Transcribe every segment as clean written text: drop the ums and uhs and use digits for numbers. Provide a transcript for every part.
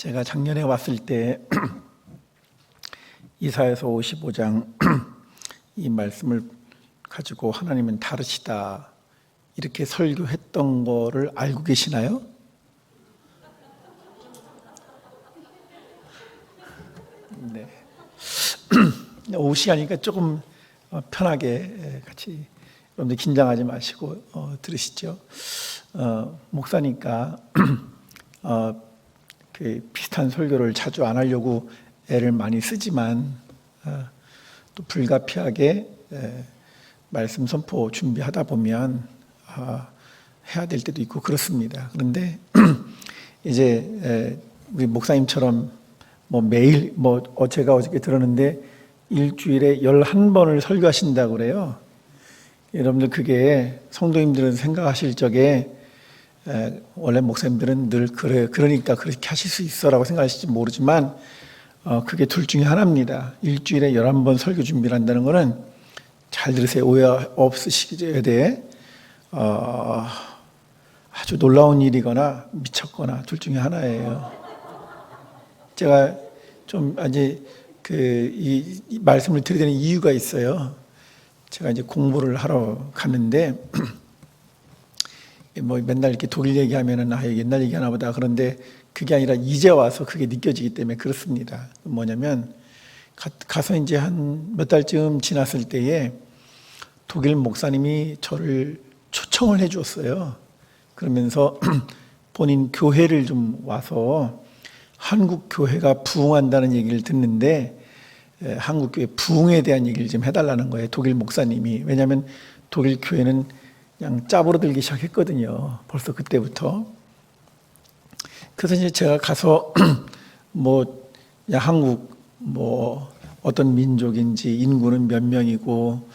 제가 작년에 왔을 때 이사야서 55장 이 말씀을 가지고 하나님은 다르시다 이렇게 설교했던 거를 알고 계시나요? 네. 오후 시간이니까 조금 편하게 같이 여러분들 긴장하지 마시고 들으시죠. 목사니까 그 비슷한 설교를 자주 안 하려고 애를 많이 쓰지만 또 불가피하게 말씀 선포 준비하다 보면 해야 될 때도 있고 그렇습니다. 그런데 이제 우리 목사님처럼 매일 제가 어저께 들었는데 일주일에 11번을 설교하신다고 그래요. 여러분들 그게 성도님들은 생각하실 적에 원래 목사님들은 늘 그러니까 그렇게 하실 수 있어라고 생각하실지 모르지만 그게 둘 중에 하나입니다. 일주일에 11번 설교 준비를 한다는 것은 잘 들으세요. 오해 없으시게 돼. 아주 놀라운 일이거나 미쳤거나 둘 중에 하나예요. 제가 좀 이제 이 말씀을 드리게 되는 이유가 있어요. 제가 이제 공부를 하러 갔는데 맨날 이렇게 독일 얘기하면은 옛날 얘기하나 보다. 그런데 그게 아니라 이제 와서 그게 느껴지기 때문에 그렇습니다. 뭐냐면 가서 이제 한 몇 달쯤 지났을 때에 독일 목사님이 저를 초청을 해 주었어요. 그러면서 본인 교회를 좀 와서 한국 교회가 부흥한다는 얘기를 듣는데 한국 교회 부흥에 대한 얘기를 좀 해달라는 거예요. 독일 목사님이. 왜냐하면 독일 교회는 그냥 짜부러들기 시작했거든요. 벌써 그때부터. 그래서 이제 제가 가서 한국 어떤 민족인지 인구는 몇 명이고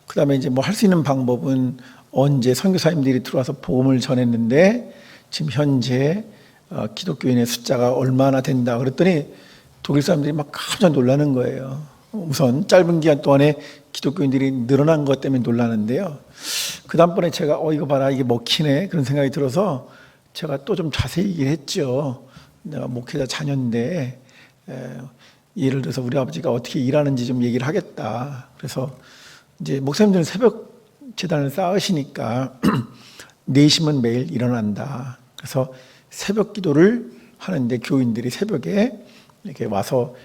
그다음에 이제 할 수 있는 방법은 언제 선교사님들이 들어와서 복음을 전했는데 지금 현재 기독교인의 숫자가 얼마나 된다 그랬더니 독일 사람들이 막 깜짝 놀라는 거예요. 우선 짧은 기간 동안에 기독교인들이 늘어난 것 때문에 놀라는데요. 그 다음번에 제가 이거 봐라 이게 먹히네 그런 생각이 들어서 제가 또 좀 자세히 얘기를 했죠. 내가 목회자 자녀인데 예를 들어서 우리 아버지가 어떻게 일하는지 좀 얘기를 하겠다. 그래서 이제 목사님들은 새벽 재단을 쌓으시니까 내심은 매일 일어난다. 그래서 새벽 기도를 하는데 교인들이 새벽에 이렇게 와서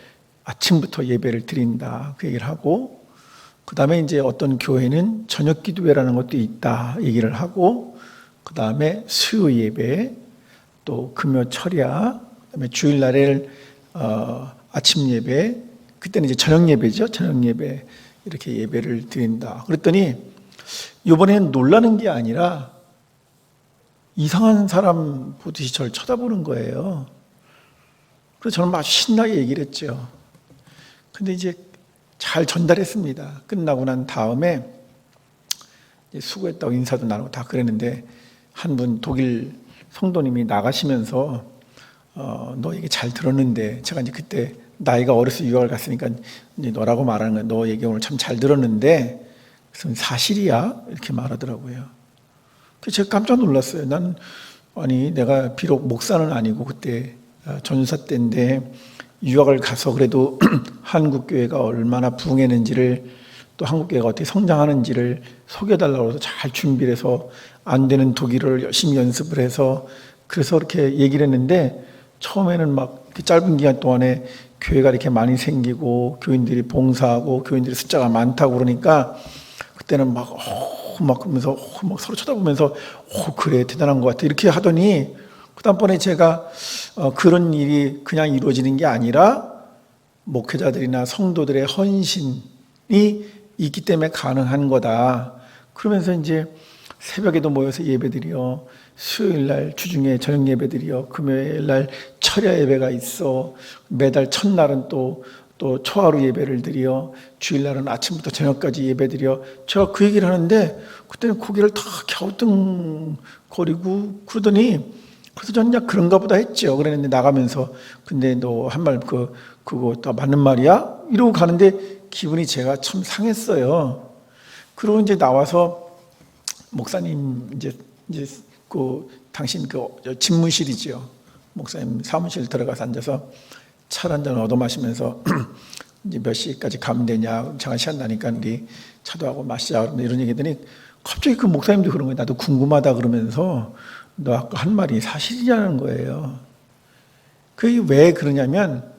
아침부터 예배를 드린다. 그 얘기를 하고 그 다음에 이제 어떤 교회는 저녁 기도회라는 것도 있다. 얘기를 하고 그 다음에 수요 예배 또 금요 철야 그다음에 주일날에 아침 예배 그때는 이제 저녁 예배죠. 저녁 예배 이렇게 예배를 드린다. 그랬더니 이번에는 놀라는 게 아니라 이상한 사람 보듯이 저를 쳐다보는 거예요. 그래서 저는 아주 신나게 얘기를 했죠. 근데 이제 잘 전달했습니다. 끝나고 난 다음에 수고했다고 인사도 나누고 다 그랬는데 한 분 독일 성도님이 나가시면서 너 얘기 잘 들었는데 제가 이제 그때 나이가 어려서 유학을 갔으니까 이제 너라고 말하는 거야. 너 얘기 오늘 참 잘 들었는데 그래서 사실이야? 이렇게 말하더라고요. 그래서 제가 깜짝 놀랐어요. 내가 비록 목사는 아니고 그때 전사 때인데 유학을 가서 그래도 한국 교회가 얼마나 부흥했는지를 또 한국 교회가 어떻게 성장하는지를 소개해달라고 해서 잘 준비를 해서 안 되는 독일어를 열심히 연습을 해서 그래서 그렇게 얘기를 했는데 처음에는 막 짧은 기간 동안에 교회가 이렇게 많이 생기고 교인들이 봉사하고 교인들이 숫자가 많다고 그러니까 그때는 막 그러면서 막 서로 쳐다보면서 그래 대단한 것 같아 이렇게 하더니 그 다음번에 제가 그런 일이 그냥 이루어지는 게 아니라 목회자들이나 성도들의 헌신이 있기 때문에 가능한 거다. 그러면서 이제 새벽에도 모여서 예배드려 수요일날 주중에 저녁 예배드려 금요일날 철야 예배가 있어 매달 첫날은 또 초하루 예배를 드려 주일날은 아침부터 저녁까지 예배드려 제가 그 얘기를 하는데 그때는 고개를 다 갸우뚱거리고 그러더니 그래서 저는 그냥 그런가 보다 했죠. 그랬는데 나가면서 근데 너 한 말 그거 다 맞는 말이야? 이러고 가는데 기분이 제가 참 상했어요. 그러고 이제 나와서 목사님 이제 그 당신 그 집무실이죠. 목사님 사무실 들어가서 앉아서 차 한 잔 얻어 마시면서 이제 몇 시까지 가면 되냐, 잠깐 시간 나니까 우리 차도하고 마시자, 이런 얘기더니 갑자기 그 목사님도 그런 거예요. 나도 궁금하다 그러면서 너 아까 한 말이 사실이냐는 거예요. 그게 왜 그러냐면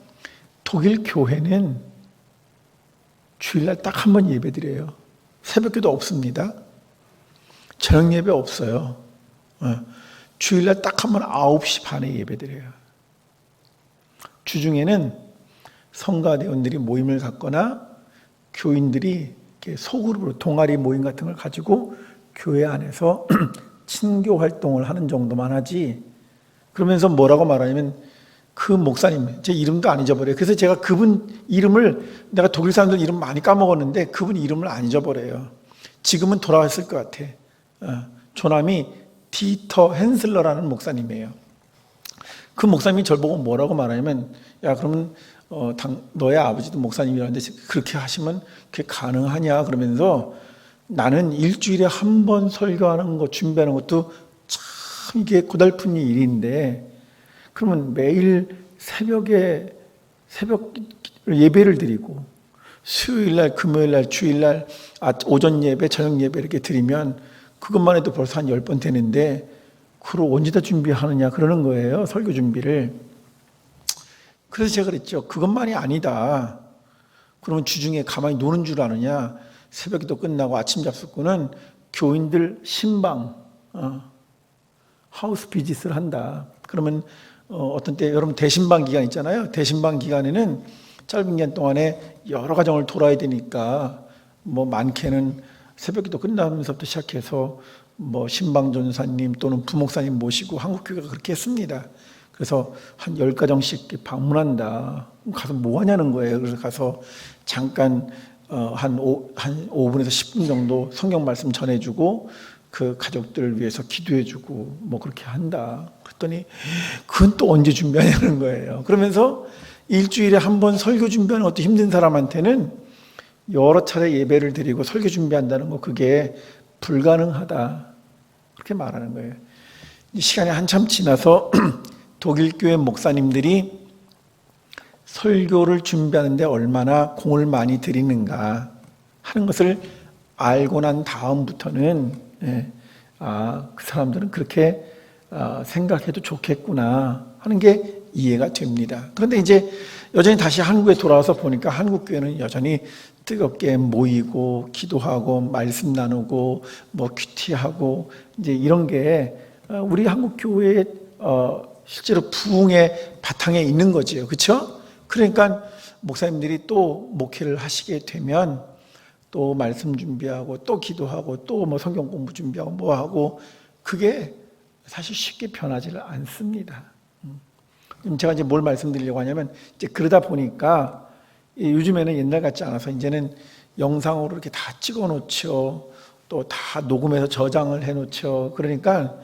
독일 교회는 주일날 딱 한 번 예배 드려요. 새벽기도 없습니다. 저녁 예배 없어요. 주일날 딱 한 번 9시 반에 예배 드려요. 주중에는 성가대원들이 모임을 갖거나 교인들이 이렇게 소그룹으로 동아리 모임 같은 걸 가지고 교회 안에서 친교 활동을 하는 정도만 하지. 그러면서 뭐라고 말하냐면 그 목사님, 제 이름도 안 잊어버려요. 그래서 제가 그분 이름을, 내가 독일 사람들 이름 많이 까먹었는데 그분 이름을 안 잊어버려요. 지금은 돌아왔을 것 같아. 조남이 디터 헨슬러라는 목사님이에요. 그 목사님이 저를 보고 뭐라고 말하냐면, 야, 그러면 너의 아버지도 목사님이라는데 그렇게 하시면 그게 가능하냐 그러면서, 나는 일주일에 한 번 설교하는 거 준비하는 것도 참 이게 고달픈 일인데, 그러면 매일 새벽 예배를 드리고 수요일날, 금요일날, 주일날 오전 예배, 저녁 예배 이렇게 드리면 그것만 해도 벌써 한 10번 되는데 그걸 언제 다 준비하느냐 그러는 거예요. 설교 준비를. 그래서 제가 그랬죠. 그것만이 아니다. 그러면 주중에 가만히 노는 줄 아느냐. 새벽기도 끝나고 아침 잡숫고는 교인들 신방, 하우스 비즈니스를 한다. 그러면 어떤 때 여러분 대신방 기간 있잖아요. 대신방 기간에는 짧은 기간 동안에 여러 가정을 돌아야 되니까 뭐 많게는 새벽기도 끝나면서부터 시작해서 뭐 신방 전사님 또는 부목사님 모시고 한국교회가 그렇게 했습니다. 그래서 한 10가정씩 방문한다. 가서 뭐 하냐는 거예요. 그래서 가서 잠깐 한 5분에서 10분 정도 성경 말씀 전해주고 그 가족들을 위해서 기도해주고 뭐 그렇게 한다. 그랬더니 그건 또 언제 준비하냐는 거예요. 그러면서 일주일에 한 번 설교 준비하는 것도 힘든 사람한테는 여러 차례 예배를 드리고 설교 준비한다는 거 그게 불가능하다. 그렇게 말하는 거예요. 시간이 한참 지나서 독일 교회 목사님들이 설교를 준비하는데 얼마나 공을 많이 들이는가 하는 것을 알고 난 다음부터는 그 사람들은 그렇게 생각해도 좋겠구나 하는 게 이해가 됩니다. 그런데 이제 여전히 다시 한국에 돌아와서 보니까 한국 교회는 여전히 뜨겁게 모이고 기도하고 말씀 나누고 뭐 큐티하고 이제 이런 게 우리 한국 교회의 실제로 부흥의 바탕에 있는 거지요. 그렇죠? 그러니까 목사님들이 또 목회를 하시게 되면 또 말씀 준비하고 또 기도하고 또 뭐 성경 공부 준비하고 뭐 하고 그게 사실 쉽게 변하지를 않습니다. 제가 이제 뭘 말씀드리려고 하냐면 이제 그러다 보니까 요즘에는 옛날 같지 않아서 이제는 영상으로 이렇게 다 찍어 놓죠. 또 다 녹음해서 저장을 해 놓죠. 그러니까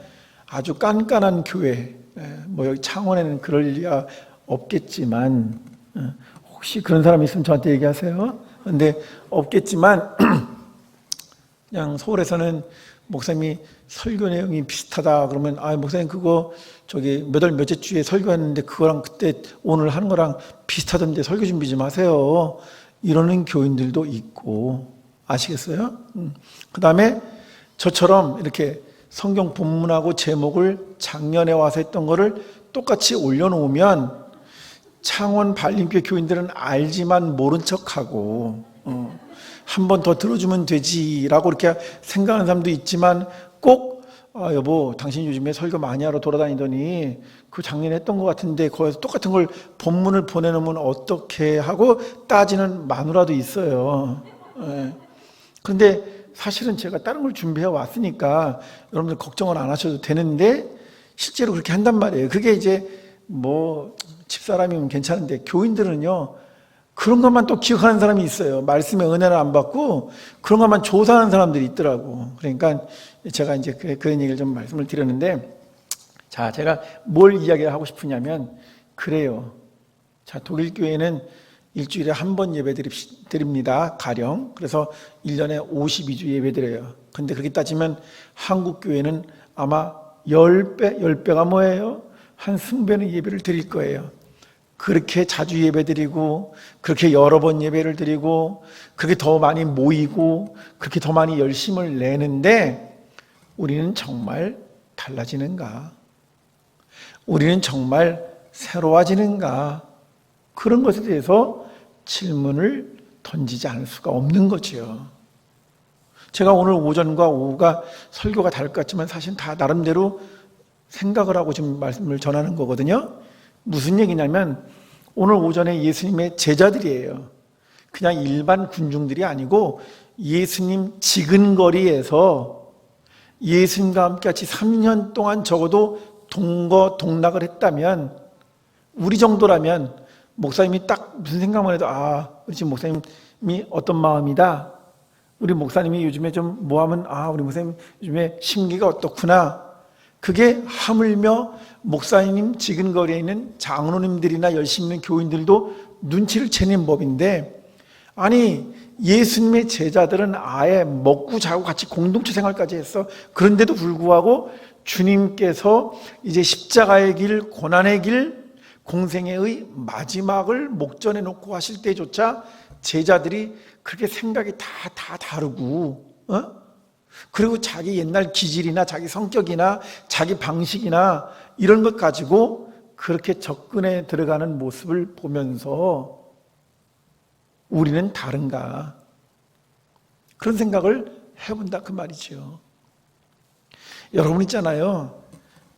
아주 깐깐한 교회, 뭐 여기 창원에는 그럴 리가 없겠지만 혹시 그런 사람 있으면 저한테 얘기하세요. 근데 없겠지만 그냥 서울에서는 목사님이 설교 내용이 비슷하다 그러면 목사님 그거 저기 몇 월 몇째 주에 설교했는데 그거랑 그때 오늘 하는 거랑 비슷하던데 설교 준비 좀 하세요. 이러는 교인들도 있고 아시겠어요? 그 다음에 저처럼 이렇게 성경 본문하고 제목을 작년에 와서 했던 거를 똑같이 올려놓으면 창원 발림교회 교인들은 알지만 모른 척하고 한 번 더 들어주면 되지라고 이렇게 생각하는 사람도 있지만 꼭 여보 당신 요즘에 설교 많이 하러 돌아다니더니 그 작년에 했던 것 같은데 거기서 똑같은 걸 본문을 보내놓으면 어떻게 하고 따지는 마누라도 있어요. 그런데 사실은 제가 다른 걸 준비해 왔으니까 여러분들 걱정을 안 하셔도 되는데 실제로 그렇게 한단 말이에요. 그게 이제 뭐 집사람이면 괜찮은데 교인들은요 그런 것만 또 기억하는 사람이 있어요. 말씀의 은혜를 안 받고 그런 것만 조사하는 사람들이 있더라고. 그러니까 제가 이제 그런 얘기를 좀 말씀을 드렸는데, 자, 제가 뭘 이야기를 하고 싶으냐면, 그래요. 자, 독일 교회는 일주일에 한 번 예배 드립니다. 가령. 그래서 1년에 52주 예배 드려요. 근데 그렇게 따지면 한국 교회는 아마 10배가 뭐예요? 한 숭배의 예배를 드릴 거예요. 그렇게 자주 예배 드리고, 그렇게 여러 번 예배를 드리고, 그렇게 더 많이 모이고, 그렇게 더 많이 열심을 내는데 우리는 정말 달라지는가? 우리는 정말 새로워지는가? 그런 것에 대해서 질문을 던지지 않을 수가 없는 거죠. 제가 오늘 오전과 오후가 설교가 다를 것 같지만 사실 다 나름대로 생각을 하고 지금 말씀을 전하는 거거든요. 무슨 얘기냐면 오늘 오전에 예수님의 제자들이에요. 그냥 일반 군중들이 아니고 예수님 지근거리에서 예수님과 함께 같이 3년 동안 적어도 동거동락을 했다면, 우리 정도라면 목사님이 딱 무슨 생각만 해도 우리 지금 목사님이 어떤 마음이다, 우리 목사님이 요즘에 좀 뭐하면 우리 목사님 요즘에 심기가 어떻구나, 그게 하물며 목사님 지근거리에 있는 장로님들이나 열심히 있는 교인들도 눈치를 채는 법인데, 아니 예수님의 제자들은 아예 먹고 자고 같이 공동체 생활까지 했어. 그런데도 불구하고 주님께서 이제 십자가의 길, 고난의 길, 공생애의 마지막을 목전에 놓고 하실 때조차 제자들이 그렇게 생각이 다 다르고, 그리고 자기 옛날 기질이나 자기 성격이나 자기 방식이나 이런 것 가지고 그렇게 접근해 들어가는 모습을 보면서 우리는 다른가? 그런 생각을 해본다 그 말이죠. 여러분 있잖아요.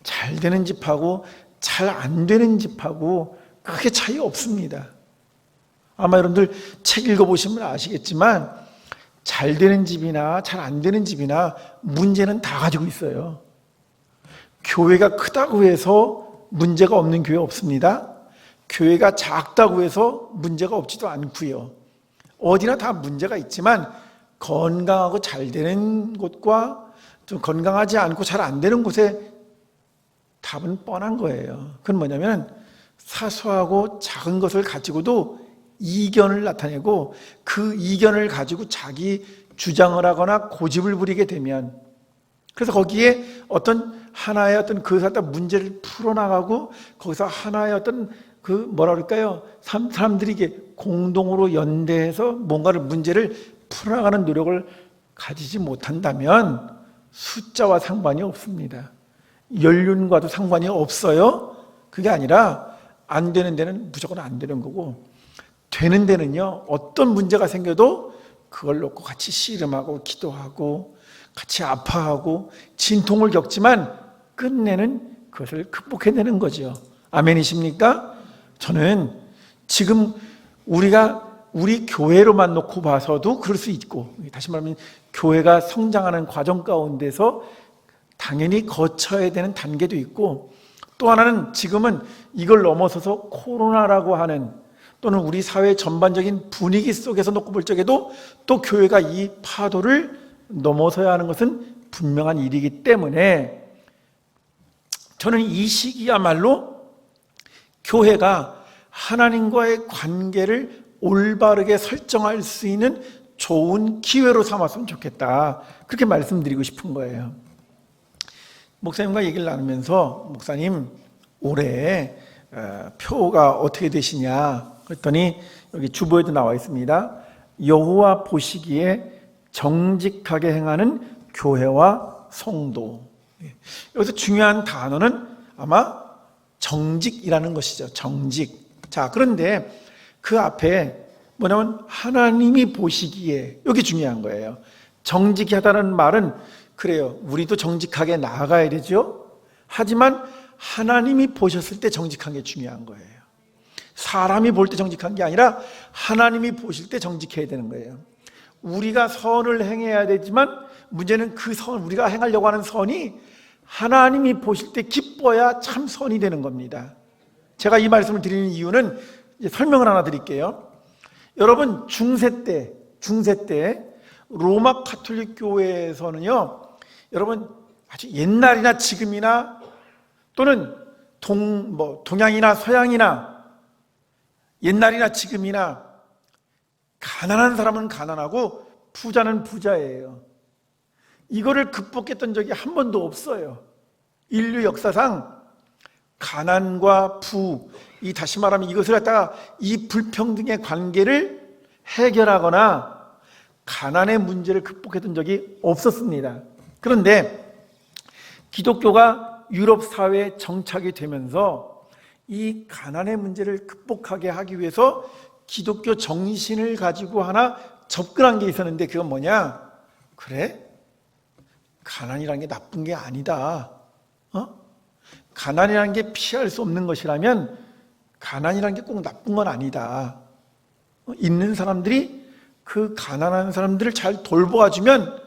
잘 되는 집하고 잘 안 되는 집하고 크게 차이 없습니다. 아마 여러분들 책 읽어보시면 아시겠지만 잘 되는 집이나 잘 안 되는 집이나 문제는 다 가지고 있어요. 교회가 크다고 해서 문제가 없는 교회 없습니다. 교회가 작다고 해서 문제가 없지도 않고요. 어디나 다 문제가 있지만 건강하고 잘 되는 곳과 좀 건강하지 않고 잘 안 되는 곳에 답은 뻔한 거예요. 그건 뭐냐면 사소하고 작은 것을 가지고도 이견을 나타내고 그 이견을 가지고 자기 주장을 하거나 고집을 부리게 되면, 그래서 거기에 어떤 하나의 어떤 그 문제를 풀어나가고 거기서 하나의 어떤 그 뭐라 그럴까요? 사람들이 이게 공동으로 연대해서 뭔가를 문제를 풀어나가는 노력을 가지지 못한다면 숫자와 상관이 없습니다. 연륜과도 상관이 없어요. 그게 아니라 안 되는 데는 무조건 안 되는 거고, 되는 데는요, 어떤 문제가 생겨도 그걸 놓고 같이 씨름하고 기도하고 같이 아파하고 진통을 겪지만 끝내는 그것을 극복해내는 거죠. 아멘이십니까? 저는 지금 우리 교회로만 놓고 봐서도 그럴 수 있고, 다시 말하면 교회가 성장하는 과정 가운데서 당연히 거쳐야 되는 단계도 있고, 또 하나는 지금은 이걸 넘어서서 코로나라고 하는 또는 우리 사회 전반적인 분위기 속에서 놓고 볼 적에도 또 교회가 이 파도를 넘어서야 하는 것은 분명한 일이기 때문에 저는 이 시기야말로 교회가 하나님과의 관계를 올바르게 설정할 수 있는 좋은 기회로 삼았으면 좋겠다, 그렇게 말씀드리고 싶은 거예요. 목사님과 얘기를 나누면서 목사님 올해 표가 어떻게 되시냐 그랬더니 여기 주보에도 나와 있습니다. 여호와 보시기에 정직하게 행하는 교회와 성도. 여기서 중요한 단어는 아마 정직이라는 것이죠. 정직. 자, 그런데 그 앞에 뭐냐면 하나님이 보시기에, 여기 중요한 거예요. 정직하다는 말은 그래요, 우리도 정직하게 나아가야 되죠. 하지만 하나님이 보셨을 때 정직한 게 중요한 거예요. 사람이 볼 때 정직한 게 아니라 하나님이 보실 때 정직해야 되는 거예요. 우리가 선을 행해야 되지만 문제는 그 선, 우리가 행하려고 하는 선이 하나님이 보실 때 기뻐야 참 선이 되는 겁니다. 제가 이 말씀을 드리는 이유는 이제 설명을 하나 드릴게요. 여러분 중세 때 로마 가톨릭 교회에서는요, 여러분 아주 옛날이나 지금이나 또는 동양이나 서양이나 옛날이나 지금이나 가난한 사람은 가난하고 부자는 부자예요. 이거를 극복했던 적이 한 번도 없어요. 인류 역사상 가난과 부, 이 다시 말하면 이것을 갖다가 이 불평등의 관계를 해결하거나 가난의 문제를 극복했던 적이 없었습니다. 그런데 기독교가 유럽 사회에 정착이 되면서 이 가난의 문제를 극복하게 하기 위해서 기독교 정신을 가지고 하나 접근한 게 있었는데, 그건 뭐냐? 그래? 가난이라는 게 나쁜 게 아니다. 가난이라는 게 피할 수 없는 것이라면 가난이라는 게 꼭 나쁜 건 아니다. 있는 사람들이 그 가난한 사람들을 잘 돌보아주면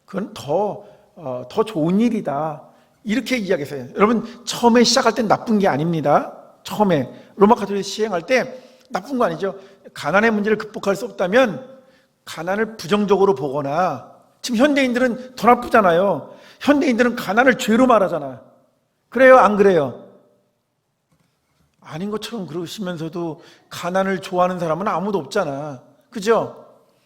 그건 더 좋은 일이다. 이렇게 이야기했어요. 여러분, 처음에 시작할 땐 나쁜 게 아닙니다. 처음에 로마 가톨릭 시행할 때 나쁜 거 아니죠. 가난의 문제를 극복할 수 없다면 가난을 부정적으로 보거나, 지금 현대인들은 더 나쁘잖아요. 현대인들은 가난을 죄로 말하잖아. 그래요, 안 그래요? 아닌 것처럼 그러시면서도 가난을 좋아하는 사람은 아무도 없잖아. 그죠?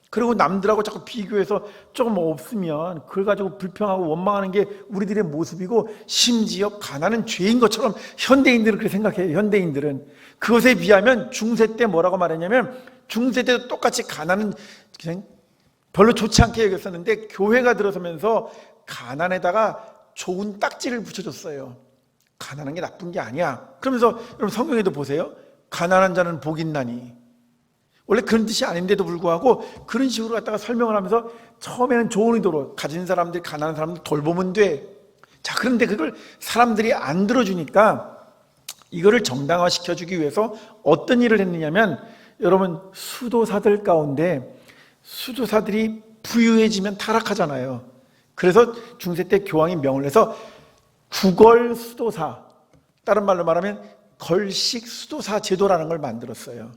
그리고 남들하고 자꾸 비교해서 조금 없으면 그걸 가지고 불평하고 원망하는 게 우리들의 모습이고, 심지어 가난은 죄인 것처럼 현대인들은 그렇게 생각해요. 현대인들은 그것에 비하면 중세 때 뭐라고 말했냐면, 중세 때도 똑같이 가난은 그냥 별로 좋지 않게 여겼었는데 교회가 들어서면서 가난에다가 좋은 딱지를 붙여줬어요. 가난한 게 나쁜 게 아니야. 그러면서 여러분, 성경에도 보세요. 가난한 자는 복이 있나니. 원래 그런 뜻이 아닌데도 불구하고 그런 식으로 갖다가 설명을 하면서 처음에는 좋은 의도로 가진 사람들, 가난한 사람들 돌보면 돼. 자, 그런데 그걸 사람들이 안 들어주니까 이거를 정당화시켜주기 위해서 어떤 일을 했느냐면, 여러분, 수도사들 가운데 수도사들이 부유해지면 타락하잖아요. 그래서 중세 때 교황이 명을 해서 구걸 수도사, 다른 말로 말하면 걸식 수도사 제도라는 걸 만들었어요.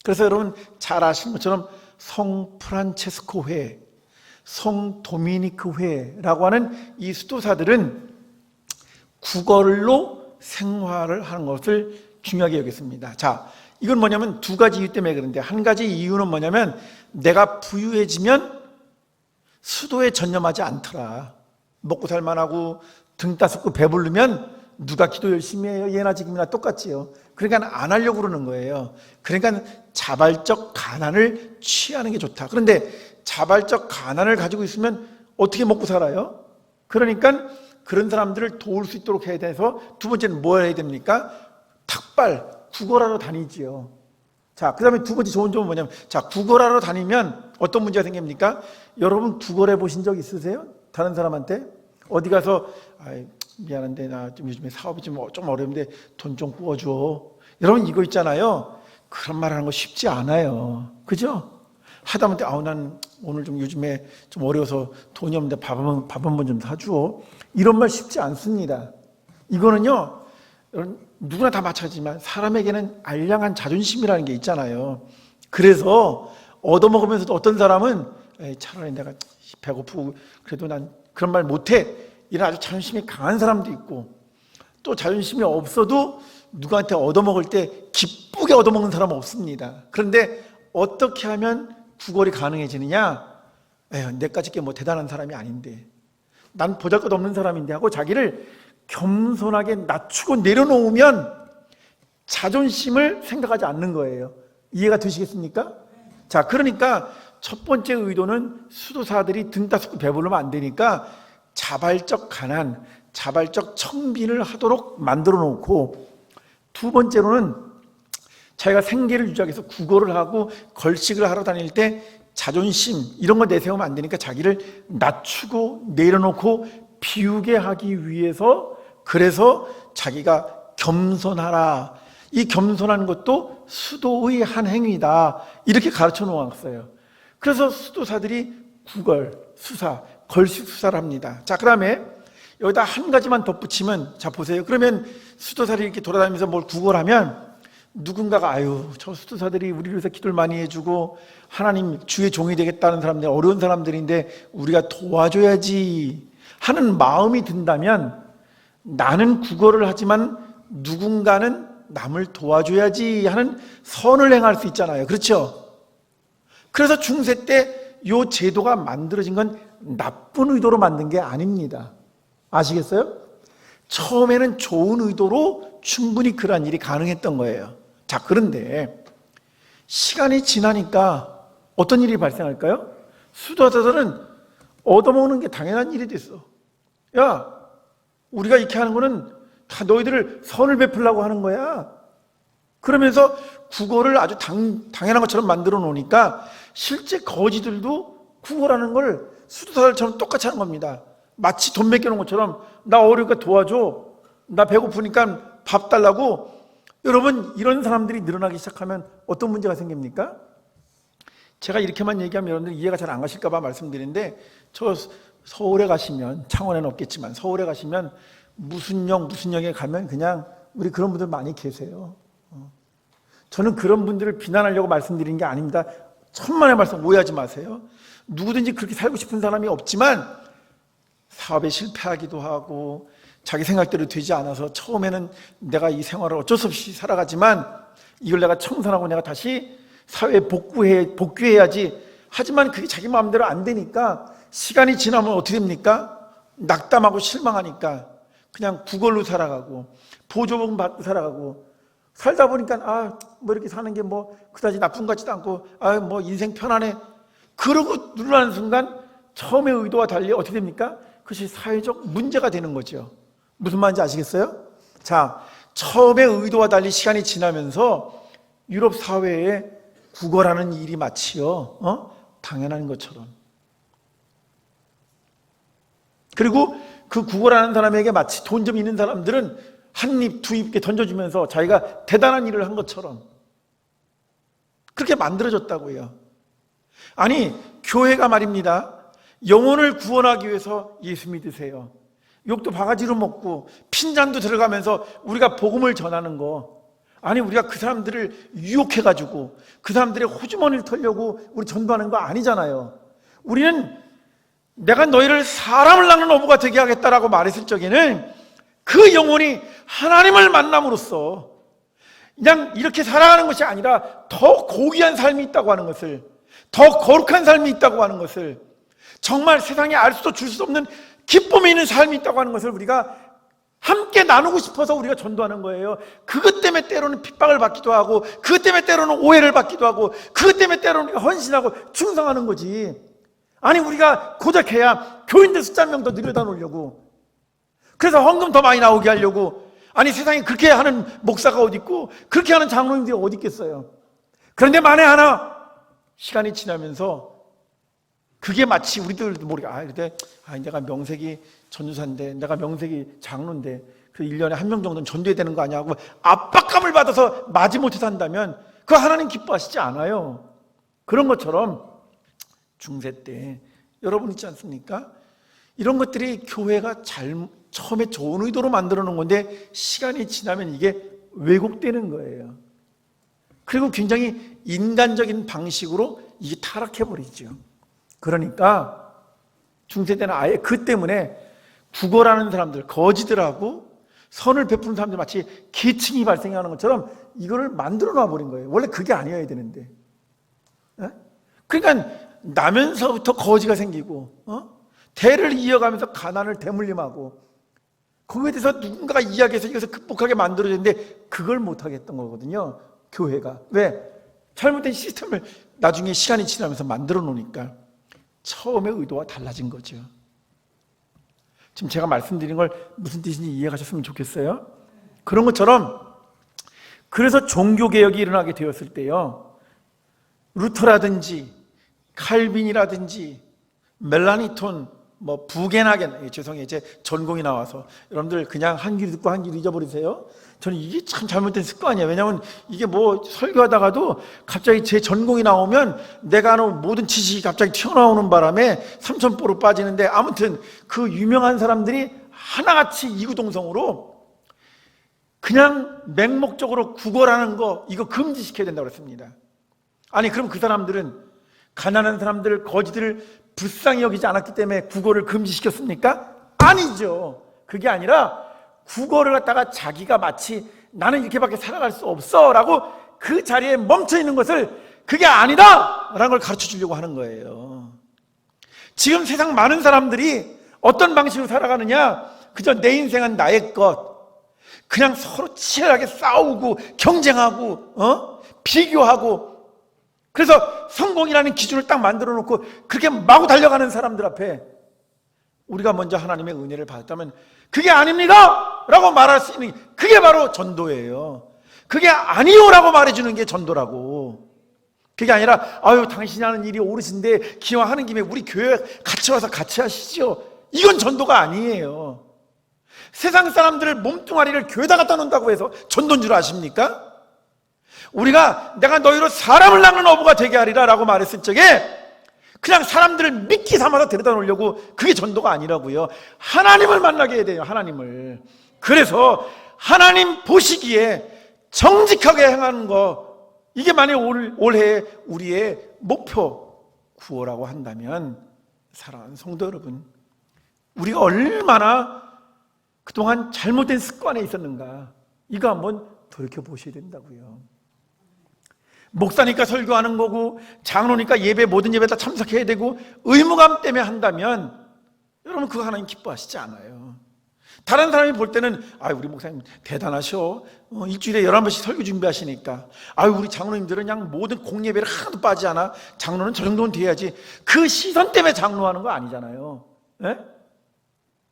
그래서 여러분 잘 아시는 것처럼 성 프란체스코 회, 성 도미니크 회라고 하는 이 수도사들은 구걸로 생활을 하는 것을 중요하게 여겼습니다. 자, 이건 뭐냐면 두 가지 이유 때문에 그런데, 한 가지 이유는 뭐냐면 내가 부유해지면 수도에 전념하지 않더라. 먹고 살만하고 등 따숩고 배부르면 누가 기도 열심히 해요? 예나 지금이나 똑같지요. 그러니까 안 하려고 그러는 거예요. 그러니까 자발적 가난을 취하는 게 좋다. 그런데 자발적 가난을 가지고 있으면 어떻게 먹고 살아요? 그러니까 그런 사람들을 도울 수 있도록 해야 돼서, 두 번째는 뭘 해야 됩니까? 탁발, 구걸하러 다니지요. 자, 그 다음에 두 번째 좋은 점은 뭐냐면, 자, 구걸하러 다니면 어떤 문제가 생깁니까? 여러분 구걸해 보신 적 있으세요? 다른 사람한테? 어디 가서 미안한데 나 좀 요즘에 사업이 좀 어려운데 돈 좀 구워줘. 여러분 이거 있잖아요. 그런 말 하는 거 쉽지 않아요. 그죠? 하다못해 난 오늘 좀 요즘에 좀 어려워서 돈이 없는데 밥 한 번 좀 사주어. 이런 말 쉽지 않습니다. 이거는요, 여러분 누구나 다 마찬가지지만 사람에게는 알량한 자존심이라는 게 있잖아요. 그래서 얻어먹으면서도 어떤 사람은 차라리 내가 배고프고 그래도 난 그런 말 못해, 이런 아주 자존심이 강한 사람도 있고, 또 자존심이 없어도 누구한테 얻어먹을 때 기쁘게 얻어먹는 사람은 없습니다. 그런데 어떻게 하면 구걸이 가능해지느냐? 내까지 게 뭐 대단한 사람이 아닌데, 난 보잘것없는 사람인데 하고 자기를 겸손하게 낮추고 내려놓으면 자존심을 생각하지 않는 거예요. 이해가 되시겠습니까? 자, 그러니까 첫 번째 의도는 수도사들이 등 따숩고 배부르면 안 되니까 자발적 가난, 자발적 청빈을 하도록 만들어 놓고, 두 번째로는 자기가 생계를 유지하기 위해서 구걸을 하고 걸식을 하러 다닐 때 자존심 이런 거 내세우면 안 되니까 자기를 낮추고 내려놓고 비우게 하기 위해서, 그래서 자기가 겸손하라, 이 겸손한 것도 수도의 한 행위다, 이렇게 가르쳐 놓았어요. 그래서 수도사들이 구걸, 수사, 걸식 수사를 합니다. 자, 그 다음에 여기다 한 가지만 덧붙이면, 자 보세요. 그러면 수도사들이 이렇게 돌아다니면서 뭘 구걸하면 누군가가 저 수도사들이 우리를 위해서 기도를 많이 해주고 하나님 주의 종이 되겠다는 사람들, 어려운 사람들인데 우리가 도와줘야지 하는 마음이 든다면, 나는 구걸을 하지만 누군가는 남을 도와줘야지 하는 선을 행할 수 있잖아요. 그렇죠? 그래서 중세 때 이 제도가 만들어진 건 나쁜 의도로 만든 게 아닙니다. 아시겠어요? 처음에는 좋은 의도로 충분히 그러한 일이 가능했던 거예요. 자, 그런데 시간이 지나니까 어떤 일이 발생할까요? 수도자들은 얻어먹는 게 당연한 일이 됐어. 야, 우리가 이렇게 하는 거는 다 너희들을 선을 베풀려고 하는 거야. 그러면서 국어를 아주 당연한 것처럼 만들어 놓으니까 실제 거지들도 국어라는 걸 수도사들처럼 똑같이 하는 겁니다. 마치 돈 맡겨놓은 것처럼 나 어려우니까 도와줘. 나 배고프니까 밥 달라고. 여러분, 이런 사람들이 늘어나기 시작하면 어떤 문제가 생깁니까? 제가 이렇게만 얘기하면 여러분들 이해가 잘 안 가실까 봐 말씀드리는데, 저 서울에 가시면, 창원에는 없겠지만 서울에 가시면 무슨 역에 가면 그냥 우리 그런 분들 많이 계세요. 저는 그런 분들을 비난하려고 말씀드리는 게 아닙니다. 천만의 말씀 오해하지 마세요. 누구든지 그렇게 살고 싶은 사람이 없지만 사업에 실패하기도 하고 자기 생각대로 되지 않아서 처음에는 내가 이 생활을 어쩔 수 없이 살아가지만 이걸 내가 청산하고 내가 다시 사회에 복귀해야지. 하지만 그게 자기 마음대로 안 되니까 시간이 지나면 어떻게 됩니까? 낙담하고 실망하니까 그냥 구걸로 살아가고 보조금 받고 살아가고 살다 보니까 뭐 이렇게 사는 게 뭐 그다지 나쁜 것 같지도 않고 뭐 인생 편하네. 그러고 누르는 순간 처음의 의도와 달리 어떻게 됩니까? 그것이 사회적 문제가 되는 거죠. 무슨 말인지 아시겠어요? 자, 처음의 의도와 달리 시간이 지나면서 유럽 사회에 국어라는 일이 마치요 당연한 것처럼, 그리고 그 국어라는 사람에게 마치 돈 좀 있는 사람들은 한 입 두 입게 던져주면서 자기가 대단한 일을 한 것처럼 그렇게 만들어졌다고요. 아니, 교회가 말입니다, 영혼을 구원하기 위해서 예수 믿으세요. 욕도 바가지로 먹고 핀잔도 들어가면서 우리가 복음을 전하는 거, 아니 우리가 그 사람들을 유혹해가지고 그 사람들의 호주머니를 털려고 우리 전도하는 거 아니잖아요. 우리는 내가 너희를 사람을 낳는 어부가 되게 하겠다라고 말했을 적에는 그 영혼이 하나님을 만남으로써 그냥 이렇게 살아가는 것이 아니라 더 고귀한 삶이 있다고 하는 것을, 더 거룩한 삶이 있다고 하는 것을, 정말 세상에 알 수도 줄 수 없는 기쁨이 있는 삶이 있다고 하는 것을 우리가 함께 나누고 싶어서 우리가 전도하는 거예요. 그것 때문에 때로는 핍박을 받기도 하고, 그것 때문에 때로는 오해를 받기도 하고, 그것 때문에 때로는 우리가 헌신하고 충성하는 거지. 아니, 우리가 고작 해야 교인들 숫자 명 더 늘려다 놓으려고, 그래서 헌금 더 많이 나오게 하려고. 아니, 세상에 그렇게 하는 목사가 어디 있고 그렇게 하는 장로님들이 어디 있겠어요. 그런데 만에 하나 시간이 지나면서 그게 마치 우리들도 모르게 내가 명색이 전도사인데, 내가 명색이 장로인데 그 1년에 한 명 정도는 전도해야 되는 거 아니야 하고 압박감을 받아서 마지못해 산다면 그거 하나님 기뻐하시지 않아요. 그런 것처럼 중세 때 여러분 있지 않습니까? 이런 것들이 교회가 처음에 좋은 의도로 만들어 놓은 건데 시간이 지나면 이게 왜곡되는 거예요. 그리고 굉장히 인간적인 방식으로 이게 타락해버리죠. 그러니까 중세 때는 아예 그 때문에 국어라는 사람들, 거지들하고 선을 베푸는 사람들 마치 계층이 발생하는 것처럼 이거를 만들어 놔버린 거예요. 원래 그게 아니어야 되는데. 그러니까 나면서부터 거지가 생기고 대를 이어가면서 가난을 대물림하고 거기에 대해서 누군가가 이야기해서 이것을 극복하게 만들어졌는데 그걸 못하겠던 거거든요, 교회가. 왜? 잘못된 시스템을 나중에 시간이 지나면서 만들어 놓으니까 처음의 의도와 달라진 거죠. 지금 제가 말씀드린 걸 무슨 뜻인지 이해가셨으면 좋겠어요. 그런 것처럼 그래서 종교개혁이 일어나게 되었을 때요, 루터라든지 칼빈이라든지 멜라니톤, 부게나겐, 죄송해요, 제 전공이 나와서 여러분들 그냥 한 귀로 듣고 한 귀로 잊어버리세요. 저는 이게 참 잘못된 습관이에요. 왜냐하면 이게 설교하다가도 갑자기 제 전공이 나오면 내가 아는 모든 지식이 갑자기 튀어나오는 바람에 삼천포로 빠지는데, 아무튼 그 유명한 사람들이 하나같이 이구동성으로 그냥 맹목적으로 국어라는 거 이거 금지시켜야 된다고 그랬습니다. 아니, 그럼 그 사람들은 가난한 사람들, 거지들을 불쌍히 여기지 않았기 때문에 국어를 금지시켰습니까? 아니죠. 그게 아니라 국어를 갖다가 자기가 마치 나는 이렇게밖에 살아갈 수 없어 라고 그 자리에 멈춰 있는 것을 그게 아니다 라는 걸 가르쳐 주려고 하는 거예요. 지금 세상 많은 사람들이 어떤 방식으로 살아가느냐, 그저 내 인생은 나의 것, 그냥 서로 치열하게 싸우고 경쟁하고 비교하고, 그래서 성공이라는 기준을 딱 만들어 놓고 그렇게 마구 달려가는 사람들 앞에 우리가 먼저 하나님의 은혜를 받았다면 그게 아닙니다 라고 말할 수 있는, 그게 바로 전도예요. 그게 아니요 라고 말해주는 게 전도라고. 그게 아니라 아유 당신이 하는 일이 옳으신데 기왕 하는 김에 우리 교회 같이 와서 같이 하시죠, 이건 전도가 아니에요. 세상 사람들을 몸뚱아리를 교회에다 갖다 놓는다고 해서 전도인 줄 아십니까? 우리가 내가 너희로 사람을 낳는 어부가 되게 하리라 라고 말했을 적에 그냥 사람들을 미끼 삼아서 데려다 놓으려고, 그게 전도가 아니라고요. 하나님을 만나게 해야 돼요, 하나님을. 그래서 하나님 보시기에 정직하게 행하는 거, 이게 만약 올해 우리의 목표 구호라고 한다면, 사랑하는 성도 여러분, 우리가 얼마나 그동안 잘못된 습관에 있었는가, 이거 한번 돌이켜보셔야 된다고요. 목사니까 설교하는 거고 장로니까 예배, 모든 예배 다 참석해야 되고 의무감 때문에 한다면 여러분 그거 하나님 기뻐하시지 않아요. 다른 사람이 볼 때는 아유 우리 목사님 대단하셔, 일주일에 11번씩 설교 준비하시니까, 아유 우리 장로님들은 그냥 모든 공예배를 하나도 빠지지 않아, 장로는 저 정도는 돼야지. 그 시선 때문에 장로하는 거 아니잖아요. 네?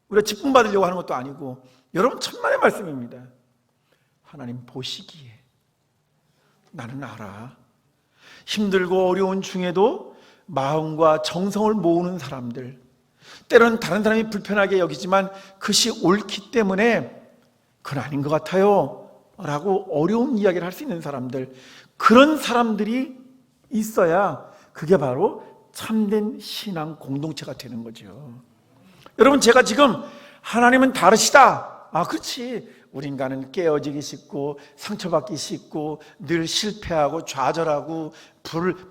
우리가 직분 받으려고 하는 것도 아니고. 여러분 천만의 말씀입니다. 하나님 보시기에 나는 알아, 힘들고 어려운 중에도 마음과 정성을 모으는 사람들, 때로는 다른 사람이 불편하게 여기지만 그것이 옳기 때문에 그건 아닌 것 같아요 라고 어려운 이야기를 할 수 있는 사람들, 그런 사람들이 있어야 그게 바로 참된 신앙 공동체가 되는 거죠. 여러분 제가 지금 하나님은 다르시다, 아 그렇지, 우리 인간은 깨어지기 쉽고 상처받기 쉽고 늘 실패하고 좌절하고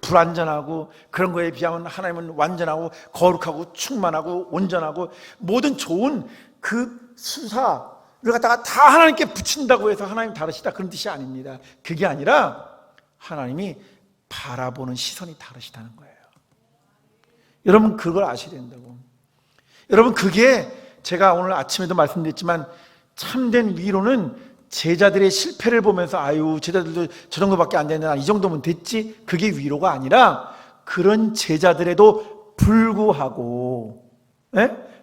불완전하고, 그런 거에 비하면 하나님은 완전하고 거룩하고 충만하고 온전하고 모든 좋은 그 수사를 갖다가 다 하나님께 붙인다고 해서 하나님 다르시다, 그런 뜻이 아닙니다. 그게 아니라 하나님이 바라보는 시선이 다르시다는 거예요. 여러분 그걸 아셔야 된다고. 여러분 그게 제가 오늘 아침에도 말씀드렸지만, 참된 위로는 제자들의 실패를 보면서 아유 제자들도 저 정도밖에 안 되는데 이 정도면 됐지, 그게 위로가 아니라 그런 제자들에도 불구하고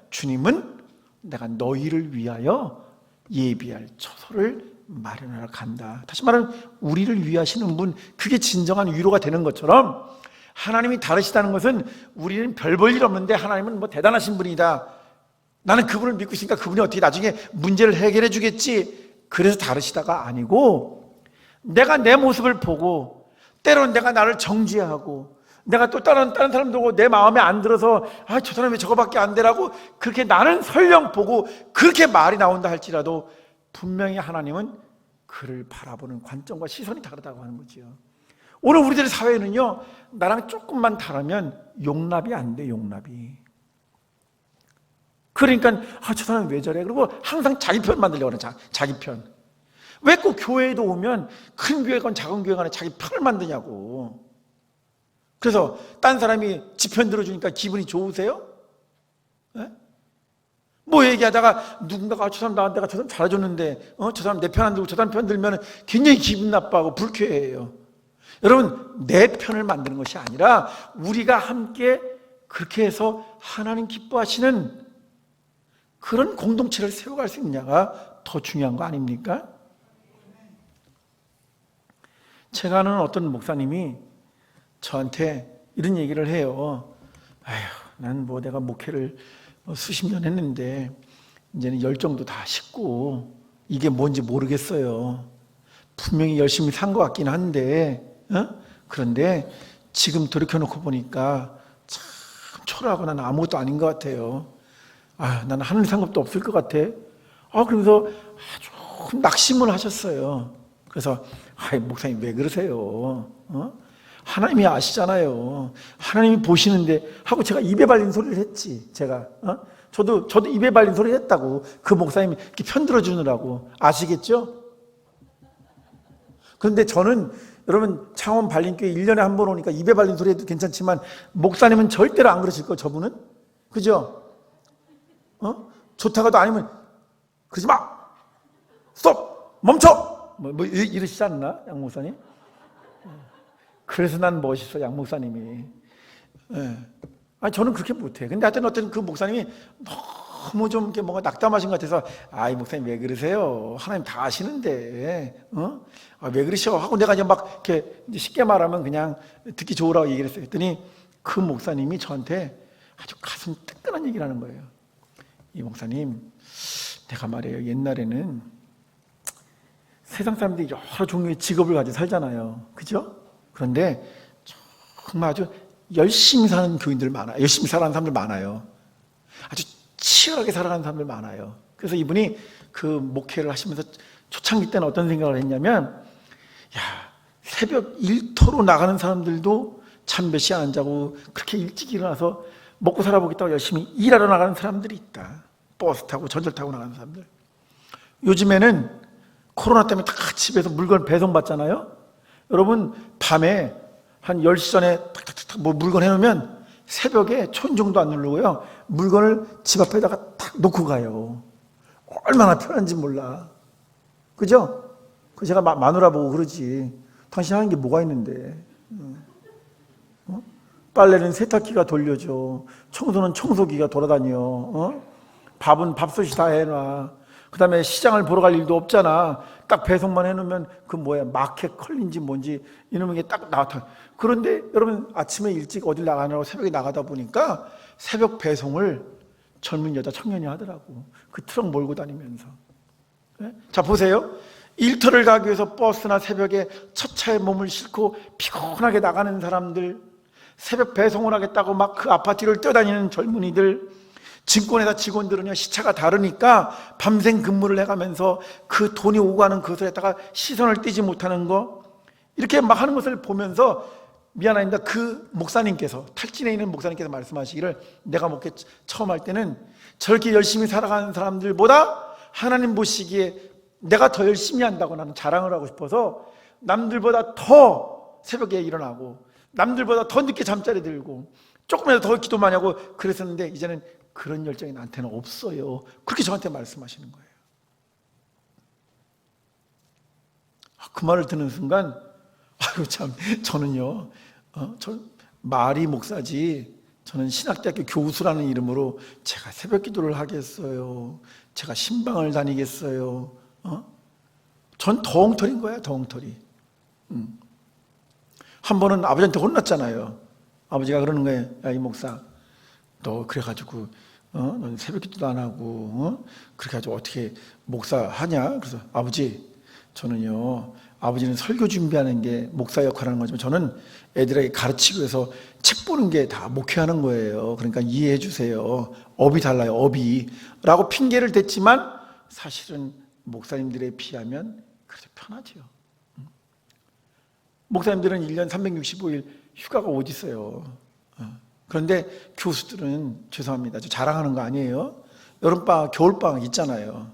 주님은 내가 너희를 위하여 예비할 처소를 마련하러 간다. 다시 말하면 우리를 위하시는 분, 그게 진정한 위로가 되는 것처럼 하나님이 다르시다는 것은 우리는 별 볼 일 없는데 하나님은 뭐 대단하신 분이다, 나는 그분을 믿고 있으니까 그분이 어떻게 나중에 문제를 해결해 주겠지, 그래서 다르시다가 아니고, 내가 내 모습을 보고 때로는 내가 나를 정죄하고 내가 또 다른 사람 보고 내 마음에 안 들어서 아 저 사람이 저거밖에 안 되라고 그렇게 나는 설령 보고 그렇게 말이 나온다 할지라도 분명히 하나님은 그를 바라보는 관점과 시선이 다르다고 하는 거죠. 오늘 우리들의 사회는요, 나랑 조금만 다르면 용납이 안 돼, 용납이. 그러니까 저 사람이 왜 저래? 그리고 항상 자기 편 만들려고 하는, 자기 편. 왜 꼭 교회에도 오면 큰 교회건 작은 교회건 자기 편을 만드냐고. 그래서 딴 사람이 지 편 들어주니까 기분이 좋으세요? 네? 뭐 얘기하다가 누군가가 저 사람 나한테 저 사람 잘해줬는데 저 사람 내 편 안 들고 저 사람 편 들면 굉장히 기분 나빠하고 불쾌해요. 여러분 내 편을 만드는 것이 아니라 우리가 함께 그렇게 해서 하나님 기뻐하시는 그런 공동체를 세워갈 수 있느냐가 더 중요한 거 아닙니까? 제가 아는 어떤 목사님이 저한테 이런 얘기를 해요. 아휴, 난 뭐 내가 목회를 수십 년 했는데 이제는 열정도 다 식고 이게 뭔지 모르겠어요. 분명히 열심히 산 것 같긴 한데 그런데 지금 돌이켜놓고 보니까 참 초라하고 난 아무것도 아닌 것 같아요. 나는 하늘 상급도 없을 것 같아. 그러면서 아주 낙심을 하셨어요. 그래서 목사님 왜 그러세요? 하나님이 아시잖아요. 하나님이 보시는데 하고 제가 입에 발린 소리를 했지. 제가 저도 입에 발린 소리를 했다고. 그 목사님이 이렇게 편들어 주느라고. 아시겠죠? 그런데 저는 여러분 창원 발림교회 1년에 한 번 오니까 입에 발린 소리 해도 괜찮지만 목사님은 절대로 안 그러실 거예요. 저분은. 그죠? 좋다가도 아니면 그러지 마! 스톱! 멈춰! 이러시지 않나? 양 목사님? 그래서 난 멋있어, 양 목사님이. 예. 아니, 저는 그렇게 못해. 근데 하여튼 어떤 그 목사님이 너무 좀 이렇게 뭔가 낙담하신 것 같아서, 이 목사님 왜 그러세요? 하나님 다 아시는데, 왜 그러셔? 하고 내가 이제 막 이렇게 쉽게 말하면 그냥 듣기 좋으라고 얘기를 했어요. 했더니 그 목사님이 저한테 아주 가슴 뜨끈한 얘기를 하는 거예요. 이 목사님, 내가 말이에요. 옛날에는 세상 사람들이 여러 종류의 직업을 가지고 살잖아요. 그죠? 그런데 정말 아주 열심히 사는 교인들 많아요. 열심히 살아가는 사람들 많아요. 아주 치열하게 살아가는 사람들 많아요. 그래서 이분이 그 목회를 하시면서 초창기 때는 어떤 생각을 했냐면, 새벽 일터로 나가는 사람들도 잠 몇 시간 안 자고 그렇게 일찍 일어나서 먹고 살아보겠다고 열심히 일하러 나가는 사람들이 있다. 버스 타고 전철 타고 나가는 사람들. 요즘에는 코로나 때문에 다 집에서 물건 배송받잖아요. 여러분, 밤에 한 10시 전에 탁탁탁 물건 해놓으면 새벽에 촌정도 안 누르고요, 물건을 집 앞에다가 탁 놓고 가요. 얼마나 편한지 몰라. 그죠? 그 제가 마누라 보고 그러지. 당신 하는 게 뭐가 있는데. 빨래는 세탁기가 돌려줘. 청소는 청소기가 돌아다녀. 밥은 밥솥이 다 해놔. 그 다음에 시장을 보러 갈 일도 없잖아. 딱 배송만 해놓으면 그 마켓 컬린지 뭔지 이놈의 게 딱 나타. 그런데 여러분, 아침에 일찍 어딜 나가느라고 새벽에 나가다 보니까 새벽 배송을 젊은 여자 청년이 하더라고. 그 트럭 몰고 다니면서. 자, 보세요. 일터를 가기 위해서 버스나 새벽에 첫 차에 몸을 싣고 피곤하게 나가는 사람들, 새벽 배송을 하겠다고 막 그 아파트를 뛰어다니는 젊은이들, 증권회사 직원들은요, 시차가 다르니까 밤샘 근무를 해가면서 그 돈이 오고 가는 그것을 했다가 시선을 떼지 못하는 거, 이렇게 막 하는 것을 보면서 미안합니다. 그 목사님께서, 탈진해 있는 목사님께서 말씀하시기를, 내가 목회 처음 할 때는 저렇게 열심히 살아가는 사람들보다 하나님 보시기에 내가 더 열심히 한다고 나는 자랑을 하고 싶어서 남들보다 더 새벽에 일어나고 남들보다 더 늦게 잠자리 들고 조금이라도 더 기도 많이 하고 그랬었는데, 이제는 그런 열정이 나한테는 없어요. 그렇게 저한테 말씀하시는 거예요. 그 말을 듣는 순간, 참, 저는요, 저 마리 목사지, 저는 신학대학교 교수라는 이름으로 제가 새벽 기도를 하겠어요? 제가 신방을 다니겠어요? 전 덩터리인 거야, 덩터리. 한 번은 아버지한테 혼났잖아요. 아버지가 그러는 거예요. 야, 이 목사, 너 그래가지고 넌 새벽 기도도 안 하고 그렇게 가지고 어떻게 목사 하냐? 그래서 아버지, 저는요, 아버지는 설교 준비하는 게 목사 역할하는 거지만 저는 애들에게 가르치기 위해서 책 보는 게 다 목회하는 거예요. 그러니까 이해해 주세요. 업이 달라요, 업이. 라고 핑계를 댔지만 사실은 목사님들에 비하면 그래도 편하죠. 목사님들은 1년 365일 휴가가 어디 있어요. 그런데 교수들은, 죄송합니다, 저 자랑하는 거 아니에요. 여름방학, 겨울방학 있잖아요.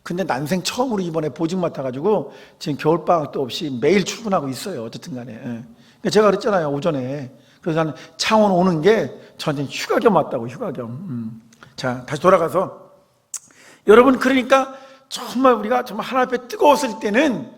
근데 난생 처음으로 이번에 보직 맡아가지고 지금 겨울방학도 없이 매일 출근하고 있어요. 어쨌든 간에. 그러니까 제가 그랬잖아요, 오전에. 그래서 나는 창원 오는 게 저한테 휴가 겸 왔다고, 휴가 겸. 자, 다시 돌아가서, 여러분, 그러니까 정말 우리가 정말 하나님 앞에 뜨거웠을 때는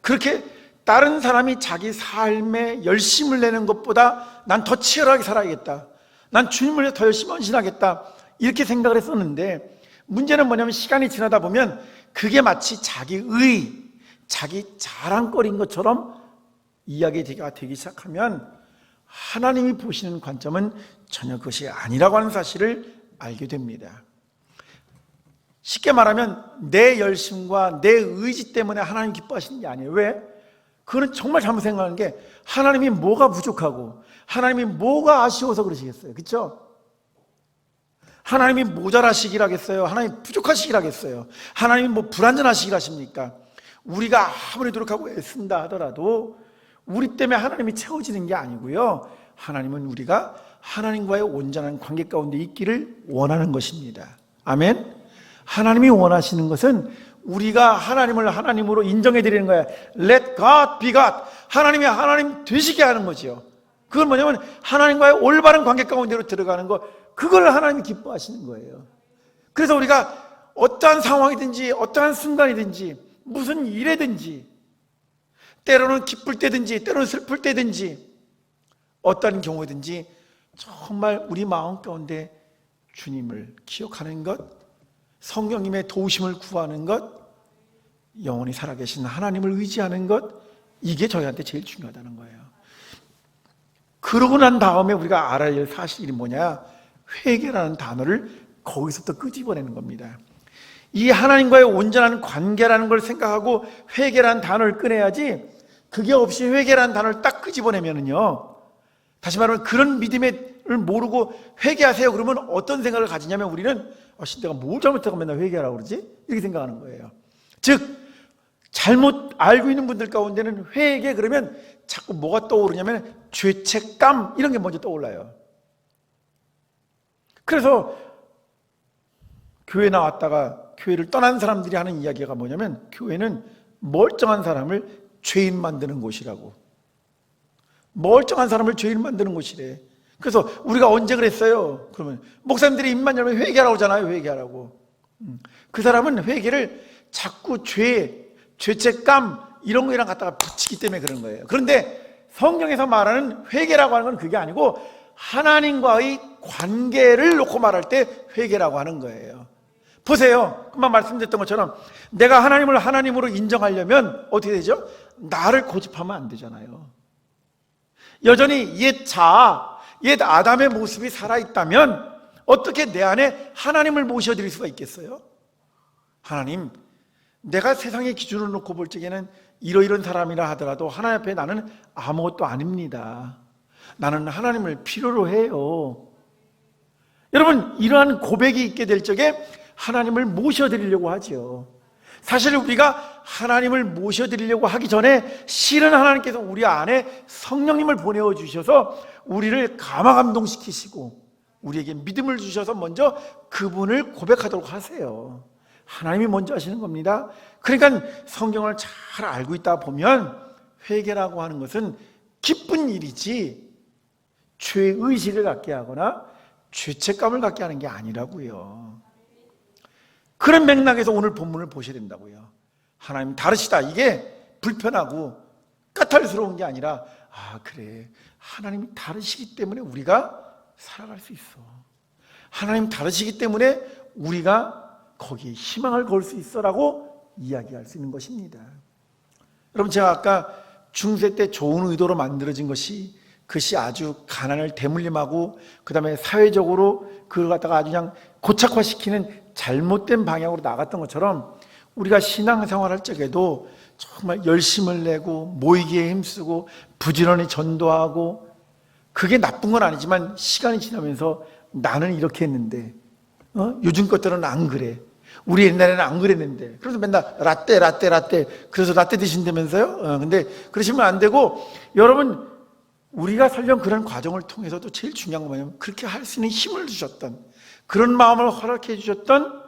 그렇게 다른 사람이 자기 삶에 열심을 내는 것보다 난 더 치열하게 살아야겠다, 난 주님을 위해 더 열심히 헌신하겠다, 이렇게 생각을 했었는데, 문제는 뭐냐면 시간이 지나다 보면 그게 마치 자기의, 자기 자랑거리인 것처럼 이야기가 되기 시작하면 하나님이 보시는 관점은 전혀 그것이 아니라고 하는 사실을 알게 됩니다. 쉽게 말하면 내 열심과 내 의지 때문에 하나님 기뻐하시는 게 아니에요. 왜? 그거는 정말 잘못 생각하는 게, 하나님이 뭐가 부족하고 하나님이 뭐가 아쉬워서 그러시겠어요? 그렇죠? 하나님이 모자라시길 하겠어요? 하나님이 부족하시길 하겠어요? 하나님이 뭐 불완전하시길 하십니까? 우리가 아무리 노력하고 애쓴다 하더라도 우리 때문에 하나님이 채워지는 게 아니고요, 하나님은 우리가 하나님과의 온전한 관계 가운데 있기를 원하는 것입니다. 아멘? 하나님이 원하시는 것은 우리가 하나님을 하나님으로 인정해 드리는 거예요. Let God be God. 하나님이 하나님 되시게 하는 거죠. 그건 뭐냐면 하나님과의 올바른 관계 가운데로 들어가는 거, 그걸 하나님이 기뻐하시는 거예요. 그래서 우리가 어떠한 상황이든지 어떠한 순간이든지 무슨 일에든지, 때로는 기쁠 때든지 때로는 슬플 때든지 어떤 경우든지 정말 우리 마음 가운데 주님을 기억하는 것, 성령님의 도우심을 구하는 것, 영원히 살아계신 하나님을 의지하는 것, 이게 저희한테 제일 중요하다는 거예요. 그러고 난 다음에 우리가 알아야 할 사실이 뭐냐? 회개라는 단어를 거기서부터 끄집어내는 겁니다. 이 하나님과의 온전한 관계라는 걸 생각하고 회개라는 단어를 꺼내야지, 그게 없이 회개라는 단어를 딱 끄집어내면은요, 다시 말하면 그런 믿음을 모르고 회개하세요 그러면 어떤 생각을 가지냐면, 우리는 내가 뭘 잘못하고 맨날 회개하라고 그러지? 이렇게 생각하는 거예요. 즉 잘못 알고 있는 분들 가운데는 회개 그러면 자꾸 뭐가 떠오르냐면 죄책감, 이런 게 먼저 떠올라요. 그래서 교회 나왔다가 교회를 떠난 사람들이 하는 이야기가 뭐냐면, 교회는 멀쩡한 사람을 죄인 만드는 곳이라고. 멀쩡한 사람을 죄인 만드는 곳이래. 그래서 우리가 언제 그랬어요? 그러면 목사님들이 입만 열면 회개하라고 하잖아요. 회개하라고. 그 사람은 회개를 자꾸 죄책감 이런 거랑 갖다가 붙이기 때문에 그런 거예요. 그런데 성경에서 말하는 회개라고 하는 건 그게 아니고, 하나님과의 관계를 놓고 말할 때 회개라고 하는 거예요. 보세요. 금방 말씀드렸던 것처럼 내가 하나님을 하나님으로 인정하려면 어떻게 되죠? 나를 고집하면 안 되잖아요. 여전히 옛 아담의 모습이 살아있다면 어떻게 내 안에 하나님을 모셔드릴 수가 있겠어요? 하나님, 내가 세상의 기준을 놓고 볼 적에는 이러이런 사람이라 하더라도 하나님 앞에 나는 아무것도 아닙니다. 나는 하나님을 필요로 해요. 여러분, 이러한 고백이 있게 될 적에 하나님을 모셔드리려고 하죠. 사실 우리가 하나님을 모셔드리려고 하기 전에 실은 하나님께서 우리 안에 성령님을 보내어 주셔서 우리를 감화감동시키시고 우리에게 믿음을 주셔서 먼저 그분을 고백하도록 하세요. 하나님이 먼저 하시는 겁니다. 그러니까 성경을 잘 알고 있다 보면 회개라고 하는 것은 기쁜 일이지 죄의식을 갖게 하거나 죄책감을 갖게 하는 게 아니라고요. 그런 맥락에서 오늘 본문을 보셔야 된다고요. 하나님 다르시다, 이게 불편하고 까탈스러운 게 아니라, 그래, 하나님이 다르시기 때문에 우리가 살아갈 수 있어. 하나님 다르시기 때문에 우리가 거기에 희망을 걸 수 있어라고 이야기할 수 있는 것입니다. 여러분, 제가 아까 중세 때 좋은 의도로 만들어진 그것이 아주 가난을 대물림하고 그 다음에 사회적으로 그걸 갖다가 아주 그냥 고착화시키는 잘못된 방향으로 나갔던 것처럼, 우리가 신앙생활 할 적에도 정말 열심을 내고 모이기에 힘쓰고 부지런히 전도하고, 그게 나쁜 건 아니지만 시간이 지나면서 나는 이렇게 했는데 요즘 것들은 안 그래, 우리 옛날에는 안 그랬는데, 그래서 맨날 라떼 그래서 라떼 드신다면서요? 근데 그러시면 안 되고, 여러분, 우리가 설령 그런 과정을 통해서도 제일 중요한 건 뭐냐면, 그렇게 할 수 있는 힘을 주셨던, 그런 마음을 허락해 주셨던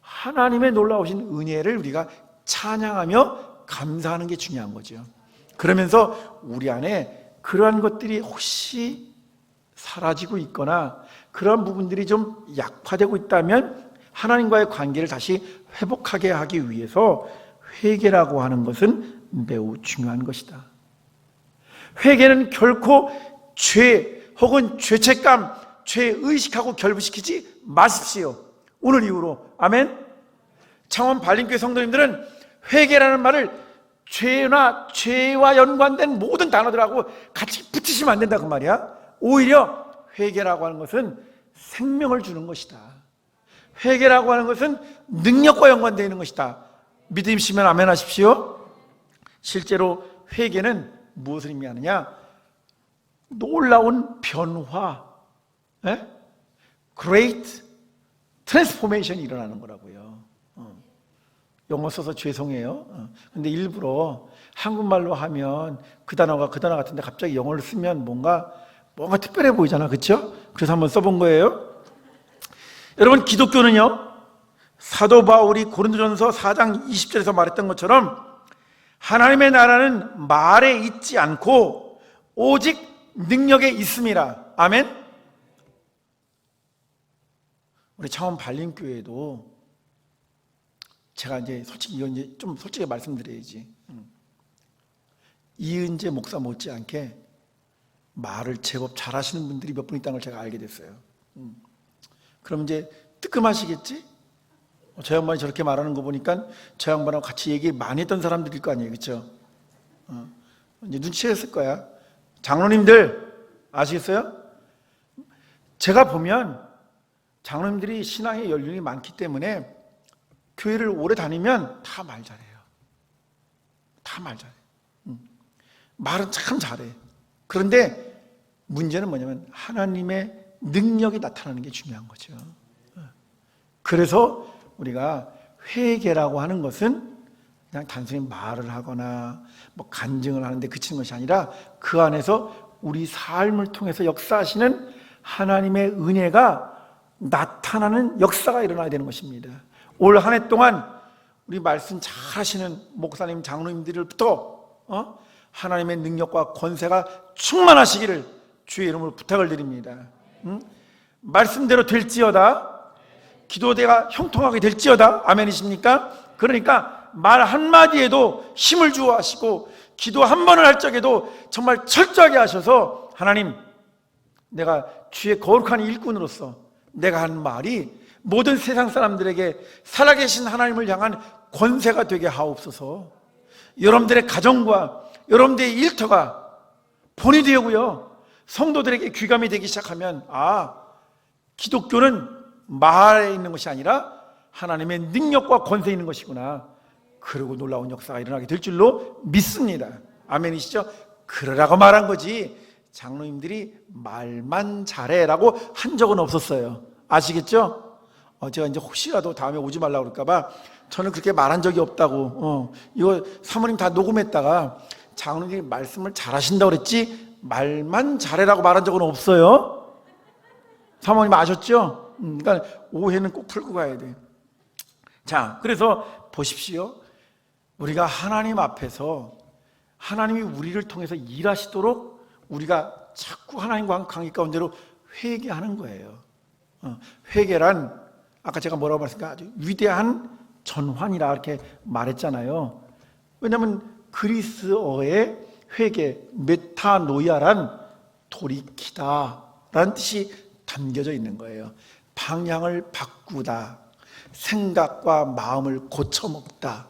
하나님의 놀라우신 은혜를 우리가 찬양하며 감사하는 게 중요한 거죠. 그러면서 우리 안에 그러한 것들이 혹시 사라지고 있거나 그런 부분들이 좀 약화되고 있다면 하나님과의 관계를 다시 회복하게 하기 위해서 회개라고 하는 것은 매우 중요한 것이다. 회개는 결코 죄 혹은 죄책감, 죄의식하고 결부시키지 마십시오. 오늘 이후로. 아멘. 창원 발림교회 성도님들은 회개라는 말을 죄와 연관된 모든 단어들하고 같이 붙이시면 안 된다 그 말이야. 오히려 회개라고 하는 것은 생명을 주는 것이다. 회개라고 하는 것은 능력과 연관되어 있는 것이다. 믿으시면 아멘 하십시오. 실제로 회개는 무엇을 의미하느냐? 놀라운 변화, Great Transformation이 일어나는 거라고요. 영어 써서 죄송해요. 근데 일부러 한국말로 하면 그 단어 같은데 갑자기 영어를 쓰면 뭔가 특별해 보이잖아, 그렇죠? 그래서 한번 써본 거예요. 여러분, 기독교는요, 사도 바울이 고린도전서 4장 20절에서 말했던 것처럼 하나님의 나라는 말에 있지 않고 오직 능력에 있음이라. 아멘. 우리 창원 발림교회도 제가 이제 솔직히 이건 이제 좀 솔직히 말씀드려야지. 이은재 목사 못지않게 말을 제법 잘하시는 분들이 몇 분 있다는 걸 제가 알게 됐어요. 그럼 이제 뜨끔하시겠지? 저 양반이 저렇게 말하는 거 보니까 저 양반하고 같이 얘기 많이 했던 사람들일 거 아니에요, 그렇죠? 이제 눈치챘을 거야. 장로님들 아시겠어요? 제가 보면 장로님들이 신앙의 연륜이 많기 때문에 교회를 오래 다니면 다 말 잘해요. 다 말 잘해. 말은 참 잘해. 그런데 문제는 뭐냐면 하나님의 능력이 나타나는 게 중요한 거죠. 그래서 우리가 회개라고 하는 것은 그냥 단순히 말을 하거나 뭐 간증을 하는데 그치는 것이 아니라 그 안에서 우리 삶을 통해서 역사하시는 하나님의 은혜가 나타나는 역사가 일어나야 되는 것입니다. 올 한 해 동안 우리 말씀 잘 하시는 목사님, 장로님들부터 하나님의 능력과 권세가 충만하시기를 주의 이름으로 부탁을 드립니다. 말씀대로 될지어다. 기도대가 형통하게 될지어다. 아멘이십니까? 그러니까 말 한마디에도 힘을 주어 하시고 기도 한 번을 할 적에도 정말 철저하게 하셔서 하나님, 내가 주의 거룩한 일꾼으로서 내가 한 말이 모든 세상 사람들에게 살아계신 하나님을 향한 권세가 되게 하옵소서. 여러분들의 가정과 여러분들의 일터가 본이 되고요, 성도들에게 귀감이 되기 시작하면 기독교는 말에 있는 것이 아니라 하나님의 능력과 권세에 있는 것이구나. 그리고 놀라운 역사가 일어나게 될 줄로 믿습니다. 아멘이시죠? 그러라고 말한 거지 장로님들이 말만 잘해라고 한 적은 없었어요. 아시겠죠? 제가 이제 혹시라도 다음에 오지 말라고 그럴까봐 저는 그렇게 말한 적이 없다고. 이거 사모님 다 녹음했다가 장로님이 말씀을 잘하신다고 그랬지 말만 잘해라고 말한 적은 없어요. 사모님 아셨죠? 그러니까 오해는 꼭 풀고 가야 돼. 자, 그래서 보십시오. 우리가 하나님 앞에서 하나님이 우리를 통해서 일하시도록 우리가 자꾸 하나님과 관계 가운데로 회개하는 거예요. 회개란 아까 제가 뭐라고 말했습니까? 아주 위대한 전환이라 이렇게 말했잖아요. 왜냐하면 그리스어의 회개, 메타노이아란 돌이키다라는 뜻이 담겨져 있는 거예요. 방향을 바꾸다, 생각과 마음을 고쳐먹다,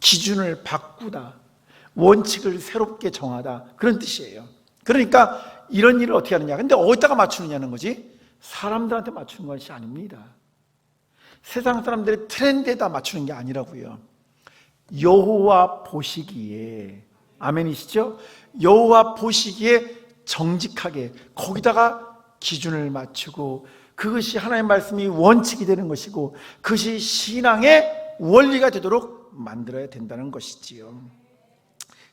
기준을 바꾸다, 원칙을 새롭게 정하다, 그런 뜻이에요. 그러니까 이런 일을 어떻게 하느냐? 근데 어디다가 맞추느냐는 거지? 사람들한테 맞추는 것이 아닙니다. 세상 사람들의 트렌드에다 맞추는 게 아니라고요. 여호와 보시기에, 아멘이시죠? 여호와 보시기에 정직하게 거기다가 기준을 맞추고 그것이 하나님의 말씀이 원칙이 되는 것이고 그것이 신앙의 원리가 되도록 만들어야 된다는 것이지요.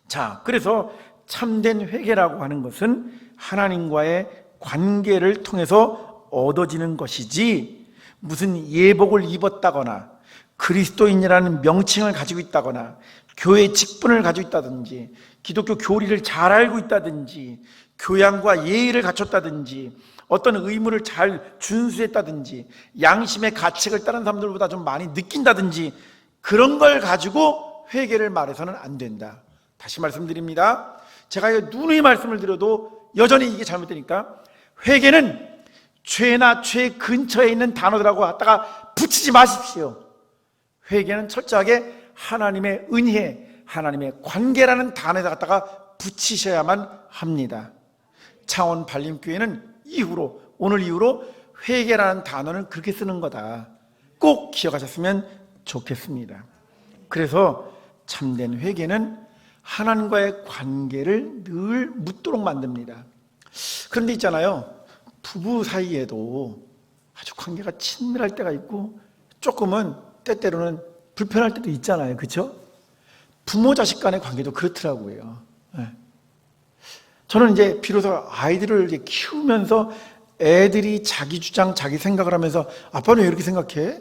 자, 그래서 참된 회개라고 하는 것은 하나님과의 관계를 통해서 얻어지는 것이지 무슨 예복을 입었다거나 그리스도인이라는 명칭을 가지고 있다거나 교회 직분을 가지고 있다든지 기독교 교리를 잘 알고 있다든지 교양과 예의를 갖췄다든지 어떤 의무를 잘 준수했다든지 양심의 가책을 다른 사람들보다 좀 많이 느낀다든지 그런 걸 가지고 회개를 말해서는 안 된다. 다시 말씀드립니다. 제가 누누이 말씀을 드려도 여전히 이게 잘못되니까 회개는 죄나 죄 근처에 있는 단어들하고 갖다가 붙이지 마십시오. 회개는 철저하게 하나님의 은혜, 하나님의 관계라는 단어에다 갖다가 붙이셔야만 합니다. 창원 발림교회는 오늘 이후로 회개라는 단어는 그렇게 쓰는 거다. 꼭 기억하셨으면 좋겠습니다. 그래서 참된 회개는 하나님과의 관계를 늘 묻도록 만듭니다. 그런데 있잖아요, 부부 사이에도 아주 관계가 친밀할 때가 있고 조금은 때때로는 불편할 때도 있잖아요. 그렇죠? 부모 자식 간의 관계도 그렇더라고요. 저는 이제 비로소 아이들을 이제 키우면서 애들이 자기 주장, 자기 생각을 하면서 아빠는 왜 이렇게 생각해?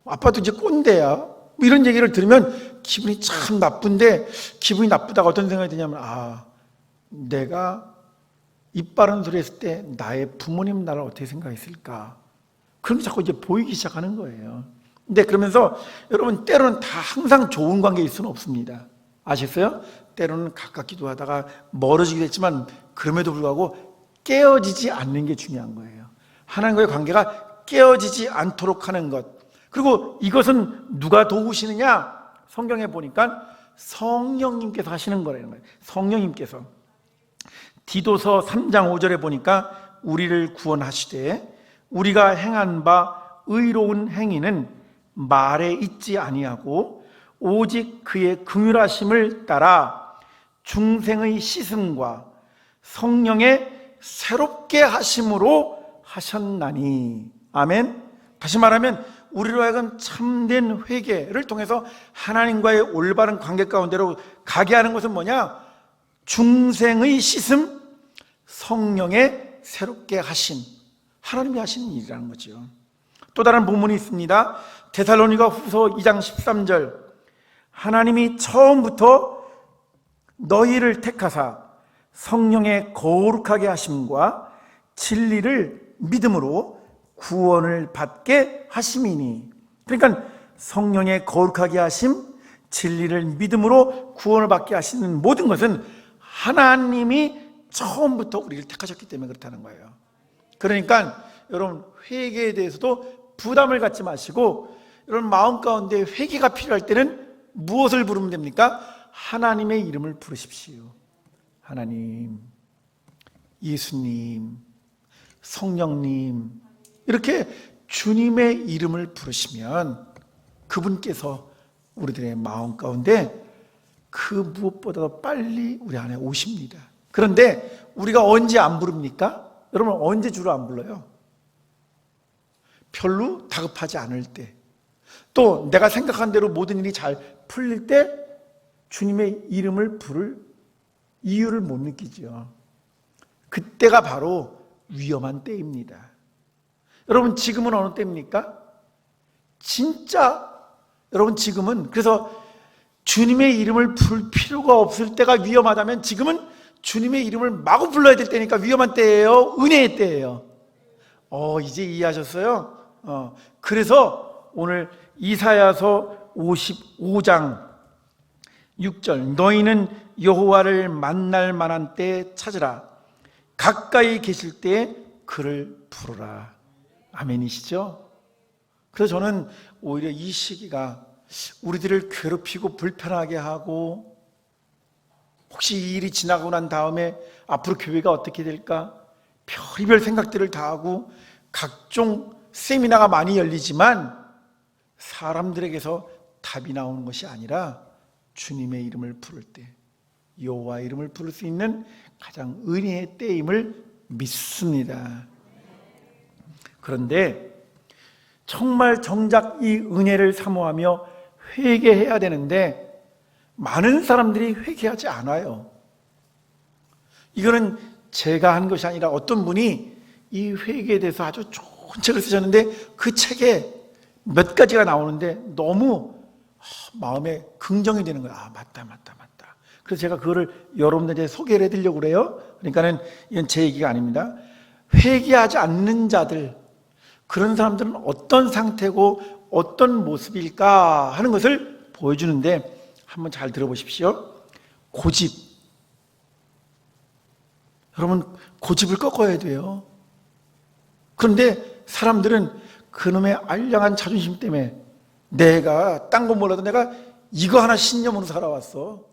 아빠도 이제 꼰대야. 뭐 이런 얘기를 들으면 기분이 참 나쁜데, 기분이 나쁘다가 어떤 생각이 드냐면 내가 입 바른 소리 했을 때 나의 부모님 나를 어떻게 생각했을까? 그런 게 자꾸 이제 보이기 시작하는 거예요. 근데 그러면서 여러분, 때로는 다 항상 좋은 관계일 수는 없습니다. 아시겠어요? 때로는 가깝기도 하다가 멀어지기도 했지만 그럼에도 불구하고 깨어지지 않는 게 중요한 거예요. 하나님과의 관계가 깨어지지 않도록 하는 것. 그리고 이것은 누가 도우시느냐? 성경에 보니까 성령님께서 하시는 거라는 거예요. 성령님께서. 디도서 3장 5절에 보니까 우리를 구원하시되 우리가 행한 바 의로운 행위는 말에 있지 아니하고 오직 그의 긍휼하심을 따라 중생의 씻음과 성령의 새롭게 하심으로 하셨나니. 아멘. 다시 말하면 우리로 하여금 참된 회개를 통해서 하나님과의 올바른 관계 가운데로 가게 하는 것은 뭐냐? 중생의 씻음, 성령의 새롭게 하심, 하나님이 하시는 일이라는 거죠. 또 다른 본문이 있습니다. 데살로니가 후서 2장 13절, 하나님이 처음부터 너희를 택하사 성령의 거룩하게 하심과 진리를 믿음으로 구원을 받게 하심이니. 그러니까 성령의 거룩하게 하심, 진리를 믿음으로 구원을 받게 하시는 모든 것은 하나님이 처음부터 우리를 택하셨기 때문에 그렇다는 거예요. 그러니까 여러분, 회개에 대해서도 부담을 갖지 마시고, 여러분 마음 가운데 회개가 필요할 때는 무엇을 부르면 됩니까? 하나님의 이름을 부르십시오. 하나님, 예수님, 성령님, 이렇게 주님의 이름을 부르시면 그분께서 우리들의 마음 가운데 그 무엇보다도 빨리 우리 안에 오십니다. 그런데 우리가 언제 안 부릅니까? 여러분, 언제 주로 안 불러요? 별로 다급하지 않을 때, 또 내가 생각한 대로 모든 일이 잘 풀릴 때 주님의 이름을 부를 이유를 못 느끼죠. 그때가 바로 위험한 때입니다. 여러분, 지금은 어느 때입니까? 진짜 여러분, 지금은, 그래서 주님의 이름을 부를 필요가 없을 때가 위험하다면 지금은 주님의 이름을 마구 불러야 될 때니까 위험한 때예요? 은혜의 때예요? 이제 이해하셨어요? 그래서 오늘 이사야서 55장 6절, 너희는 여호와를 만날 만한 때에 찾으라. 가까이 계실 때에 그를 부르라. 아멘이시죠? 그래서 저는 오히려 이 시기가 우리들을 괴롭히고 불편하게 하고, 혹시 이 일이 지나고 난 다음에 앞으로 교회가 어떻게 될까? 별의별 생각들을 다 하고 각종 세미나가 많이 열리지만 사람들에게서 답이 나오는 것이 아니라 주님의 이름을 부를 때, 여호와 이름을 부를 수 있는 가장 은혜의 때임을 믿습니다. 그런데 정말 정작 이 은혜를 사모하며 회개해야 되는데 많은 사람들이 회개하지 않아요. 이거는 제가 한 것이 아니라 어떤 분이 이 회개에 대해서 아주 좋은 책을 쓰셨는데 그 책에 몇 가지가 나오는데 너무 마음에 긍정이 되는 거예요. 맞다. 그래서 제가 그거를 여러분들에게 소개를 해드리려고 그래요. 그러니까는 이건 제 얘기가 아닙니다. 회개하지 않는 자들, 그런 사람들은 어떤 상태고 어떤 모습일까 하는 것을 보여주는데 한번 잘 들어보십시오. 고집. 여러분, 고집을 꺾어야 돼요. 그런데 사람들은 그놈의 알량한 자존심 때문에 내가 딴 건 몰라도 내가 이거 하나 신념으로 살아왔어.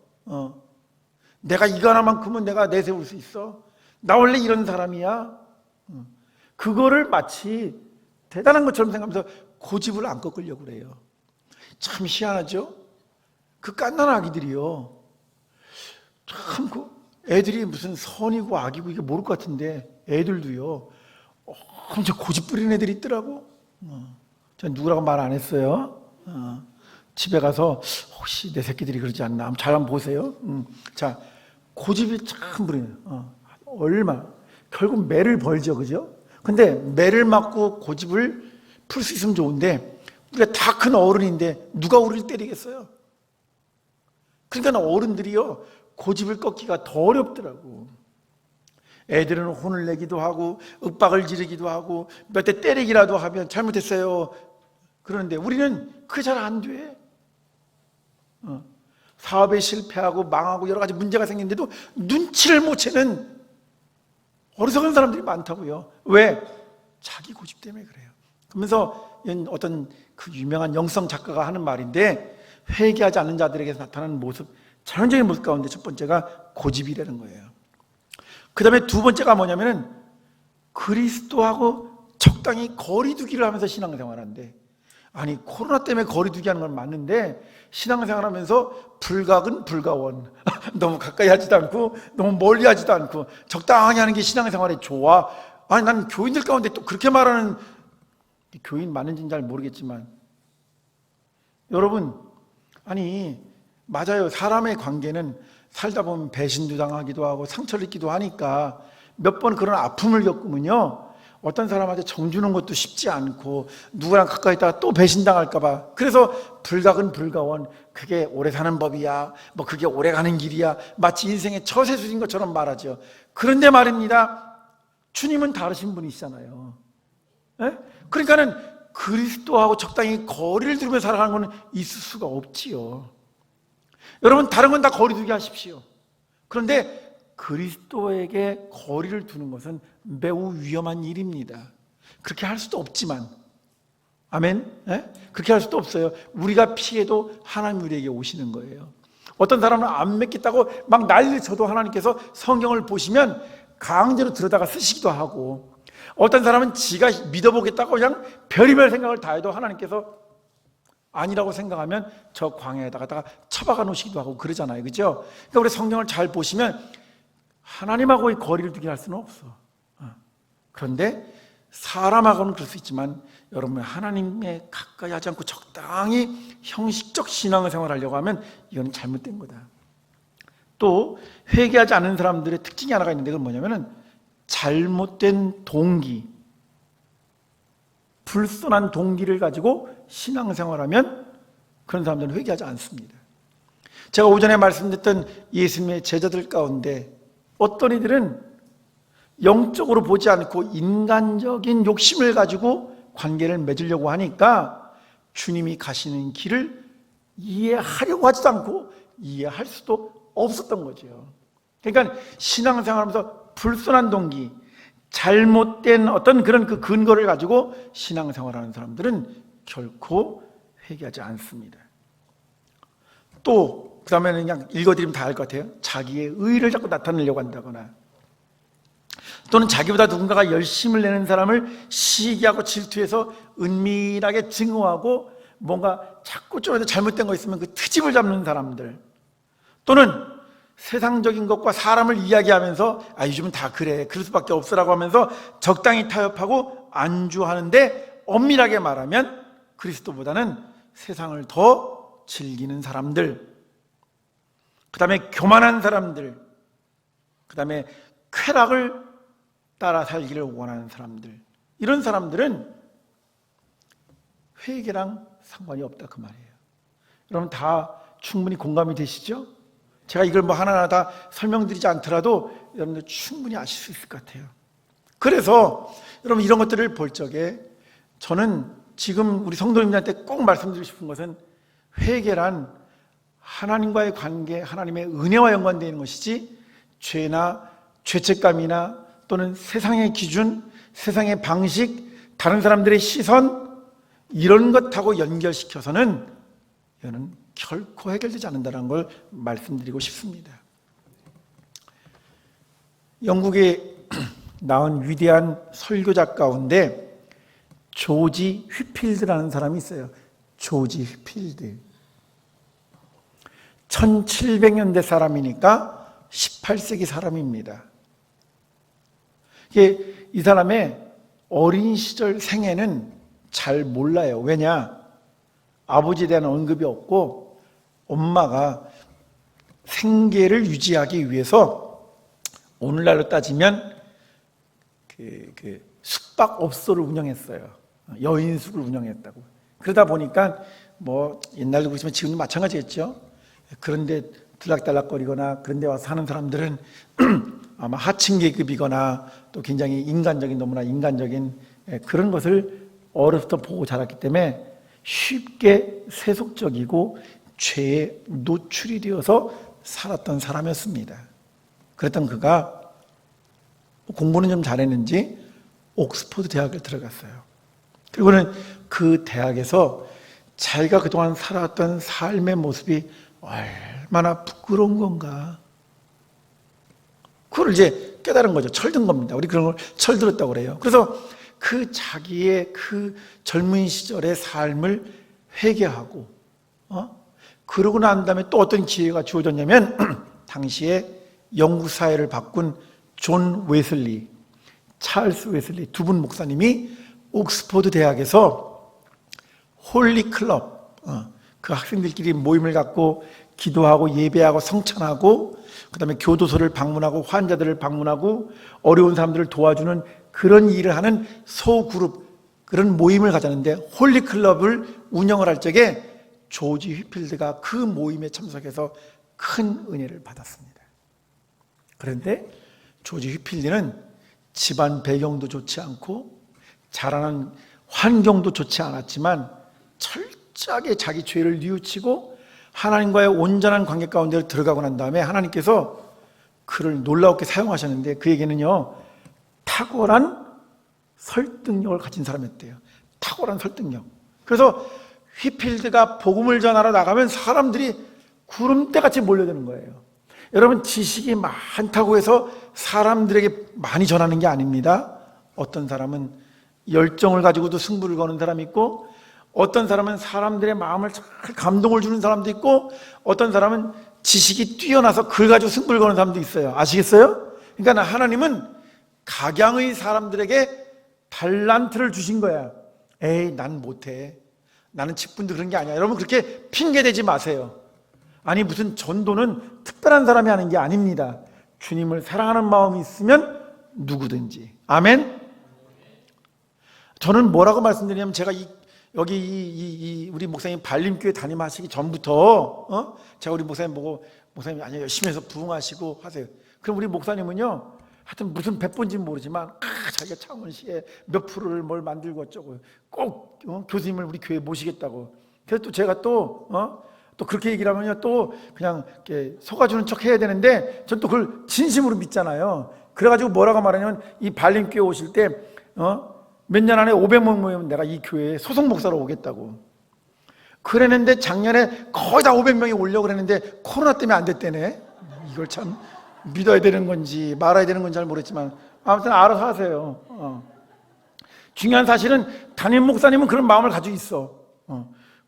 내가 이거 하나만큼은 내가 내세울 수 있어. 나 원래 이런 사람이야. 그거를 마치 대단한 것처럼 생각하면서 고집을 안 꺾으려고 그래요. 참 희한하죠? 그 갓난 아기들이요. 참 애들이 무슨 선이고 악이고 이게 모를 것 같은데 애들도요. 엄청 고집 부리는 애들이 있더라고. 전 누구라고 말 안 했어요. 집에 가서 혹시 내 새끼들이 그러지 않나 잘 한번 보세요. 자, 고집이 참 부리네요. 얼마 결국 매를 벌죠, 그죠? 근데 매를 맞고 고집을 풀 수 있으면 좋은데 우리가 다 큰 어른인데 누가 우리를 때리겠어요? 그러니까 어른들이요 고집을 꺾기가 더 어렵더라고. 애들은 혼을 내기도 하고 윽박을 지르기도 하고 몇 대 때리기라도 하면 잘못했어요. 그런데 우리는 그게 잘 안 돼. 사업에 실패하고 망하고 여러 가지 문제가 생기는데도 눈치를 못 채는 어리석은 사람들이 많다고요. 왜? 자기 고집 때문에 그래요. 그러면서 어떤 그 유명한 영성 작가가 하는 말인데, 회개하지 않는 자들에게서 나타나는 모습, 전형적인 모습 가운데 첫 번째가 고집이라는 거예요. 그 다음에 두 번째가 뭐냐면은 그리스도하고 적당히 거리두기를 하면서 신앙생활하는데, 아니 코로나 때문에 거리두기 하는 건 맞는데 신앙생활하면서 불가근 불가원 너무 가까이 하지도 않고 너무 멀리 하지도 않고 적당히 하는 게 신앙생활에 좋아. 아니 난 교인들 가운데 또 그렇게 말하는 교인 많은지는 잘 모르겠지만, 여러분, 아니 맞아요. 사람의 관계는 살다 보면 배신도 당하기도 하고 상처를 입기도 하니까 몇 번 그런 아픔을 겪으면요, 어떤 사람한테 정주는 것도 쉽지 않고 누구랑 가까이 있다가 또 배신당할까 봐, 그래서 불가근 불가원, 그게 오래 사는 법이야, 뭐 그게 오래 가는 길이야, 마치 인생의 처세술인 것처럼 말하죠. 그런데 말입니다, 주님은 다르신 분이시잖아요. 예? 그러니까는 그리스도하고 적당히 거리를 두며 살아가는 건 있을 수가 없지요. 여러분, 다른 건 다 거리두기 하십시오. 그런데 그리스도에게 거리를 두는 것은 매우 위험한 일입니다. 그렇게 할 수도 없지만, 아멘? 네? 그렇게 할 수도 없어요. 우리가 피해도 하나님 우리에게 오시는 거예요. 어떤 사람은 안 믿겠다고 막 난리를 쳐도 하나님께서 성경을 보시면 강제로 들여다가 쓰시기도 하고, 어떤 사람은 지가 믿어보겠다고 그냥 별의별 생각을 다 해도 하나님께서 아니라고 생각하면 저 광야에다가 처박아 놓으시기도 하고 그러잖아요. 그죠? 그러니까 우리 성경을 잘 보시면 하나님하고의 거리를 두게 할 수는 없어. 그런데 사람하고는 그럴 수 있지만, 여러분 하나님에 가까이 하지 않고 적당히 형식적 신앙생활을 하려고 하면 이건 잘못된 거다. 또 회개하지 않는 사람들의 특징이 하나가 있는데, 그건 뭐냐면은 잘못된 동기, 불순한 동기를 가지고 신앙생활하면 그런 사람들은 회개하지 않습니다. 제가 오전에 말씀드렸던 예수님의 제자들 가운데 어떤 이들은 영적으로 보지 않고 인간적인 욕심을 가지고 관계를 맺으려고 하니까 주님이 가시는 길을 이해하려고 하지도 않고 이해할 수도 없었던 거죠. 그러니까 신앙생활하면서 불순한 동기, 잘못된 어떤 그런 그 근거를 가지고 신앙생활하는 사람들은 결코 회개하지 않습니다. 또 그 다음에는 그냥 읽어드리면 다 알 것 같아요. 자기의 의의를 자꾸 나타내려고 한다거나, 또는 자기보다 누군가가 열심을 내는 사람을 시기하고 질투해서 은밀하게 증오하고 뭔가 자꾸 좀 잘못된 거 있으면 그 트집을 잡는 사람들, 또는 세상적인 것과 사람을 이야기하면서 요즘은 다 그래, 그럴 수밖에 없으라고 하면서 적당히 타협하고 안주하는데, 엄밀하게 말하면 그리스도보다는 세상을 더 즐기는 사람들, 그 다음에 교만한 사람들, 그 다음에 쾌락을 따라 살기를 원하는 사람들, 이런 사람들은 회개랑 상관이 없다 그 말이에요. 여러분 다 충분히 공감이 되시죠? 제가 이걸 뭐 하나하나 다 설명드리지 않더라도 여러분들 충분히 아실 수 있을 것 같아요. 그래서 여러분 이런 것들을 볼 적에 저는 지금 우리 성도님들한테 꼭 말씀드리고 싶은 것은, 회개란 하나님과의 관계, 하나님의 은혜와 연관되어 있는 것이지 죄나 죄책감이나 또는 세상의 기준, 세상의 방식, 다른 사람들의 시선, 이런 것하고 연결시켜서는 이거는 결코 해결되지 않는다는 걸 말씀드리고 싶습니다. 영국에 나온 위대한 설교자 가운데 조지 휘필드라는 사람이 있어요. 조지 휘필드. 1700년대 사람이니까 18세기 사람입니다. 이 사람의 어린 시절 생애는 잘 몰라요. 왜냐? 아버지에 대한 언급이 없고, 엄마가 생계를 유지하기 위해서 오늘날로 따지면 그 숙박업소를 운영했어요. 여인숙을 운영했다고. 그러다 보니까 뭐 옛날도 그렇지만 지금도 마찬가지겠죠. 그런데 들락달락거리거나 그런 데 와서 사는 사람들은 아마 하층 계급이거나 또 굉장히 인간적인, 너무나 인간적인 그런 것을 어려서부터 보고 자랐기 때문에 쉽게 세속적이고 죄에 노출이 되어서 살았던 사람이었습니다. 그랬던 그가 공부는 좀 잘했는지 옥스퍼드 대학을 들어갔어요. 그리고는 그 대학에서 자기가 그동안 살아왔던 삶의 모습이 얼마나 부끄러운 건가, 그걸 이제 깨달은 거죠. 철든 겁니다. 우리 그런 걸 철들었다고 그래요. 그래서 그 자기의 그 젊은 시절의 삶을 회개하고 그러고 난 다음에 또 어떤 기회가 주어졌냐면 당시에 영국 사회를 바꾼 존 웨슬리, 찰스 웨슬리 두 분 목사님이 옥스퍼드 대학에서 홀리 클럽, 그 학생들끼리 모임을 갖고 기도하고 예배하고 성찬하고 그다음에 교도소를 방문하고 환자들을 방문하고 어려운 사람들을 도와주는 그런 일을 하는 소그룹, 그런 모임을 가졌는데 홀리 클럽을 운영을 할 적에 조지 휘필드가 그 모임에 참석해서 큰 은혜를 받았습니다. 그런데 조지 휘필드는 집안 배경도 좋지 않고 자라는 환경도 좋지 않았지만 철저하게 자기 죄를 뉘우치고 하나님과의 온전한 관계 가운데 들어가고 난 다음에 하나님께서 그를 놀라웠게 사용하셨는데 그에게는요 탁월한 설득력을 가진 사람이었대요. 탁월한 설득력. 그래서 휘필드가 복음을 전하러 나가면 사람들이 구름대같이 몰려드는 거예요. 여러분, 지식이 많다고 해서 사람들에게 많이 전하는 게 아닙니다. 어떤 사람은 열정을 가지고도 승부를 거는 사람이 있고, 어떤 사람은 사람들의 마음을 잘 감동을 주는 사람도 있고, 어떤 사람은 지식이 뛰어나서 그걸 가지고 승부를 거는 사람도 있어요. 아시겠어요? 그러니까 하나님은 각양의 사람들에게 달란트를 주신 거야. 에이, 난 못해. 나는 직분도 그런 게 아니야. 여러분, 그렇게 핑계대지 마세요. 아니, 무슨 전도는 특별한 사람이 하는 게 아닙니다. 주님을 사랑하는 마음이 있으면 누구든지. 아멘? 저는 뭐라고 말씀드리냐면, 제가 여기 우리 목사님 발림교회 담임하시기 전부터 제가 우리 목사님 보고, 목사님 아니 열심히 해서 부흥하시고 하세요. 그럼 우리 목사님은요, 하여튼 무슨 백본인지 모르지만 자기가 창원시에 몇 프로를 뭘 만들고 어쩌고 꼭 교수님을 우리 교회에 모시겠다고. 그래서 또 제가 또 그렇게 얘기를 하면요 또 그냥 이렇게 속아주는 척 해야 되는데 전 또 그걸 진심으로 믿잖아요. 그래가지고 뭐라고 말하냐면 이 발림교회 오실 때 몇 년 안에 500명 모이면 내가 이 교회에 소속 목사로 오겠다고 그랬는데 작년에 거의 다 500명이 오려고 그랬는데 코로나 때문에 안 됐대네. 이걸 참 믿어야 되는 건지 말아야 되는 건지 잘 모르겠지만 아무튼 알아서 하세요. 중요한 사실은 담임 목사님은 그런 마음을 가지고 있어.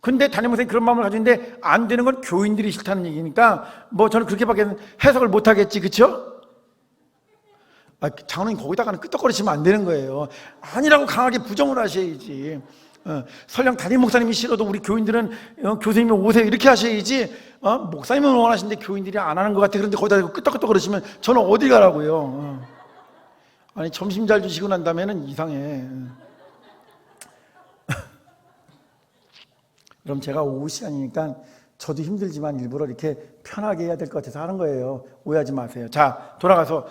근데 담임 목사님이 그런 마음을 가지고 있는데 안 되는 건 교인들이 싫다는 얘기니까 뭐 저는 그렇게밖에 해석을 못 하겠지. 그렇죠? 장로님 거기다가는 끄떡거리시면 안 되는 거예요. 아니라고 강하게 부정을 하셔야지. 설령 담임 목사님이 싫어도 우리 교인들은 교수님이 오세요 이렇게 하셔야지. 목사님은 원하시는데 교인들이 안 하는 것 같아. 그런데 거기다 끄떡끄떡 그러시면 저는 어디 가라고요. 아니 점심 잘 주시고 난 다음에는 이상해. 그럼 제가 오후 시간이니까 저도 힘들지만 일부러 이렇게 편하게 해야 될 것 같아서 하는 거예요. 오해하지 마세요. 자, 돌아가서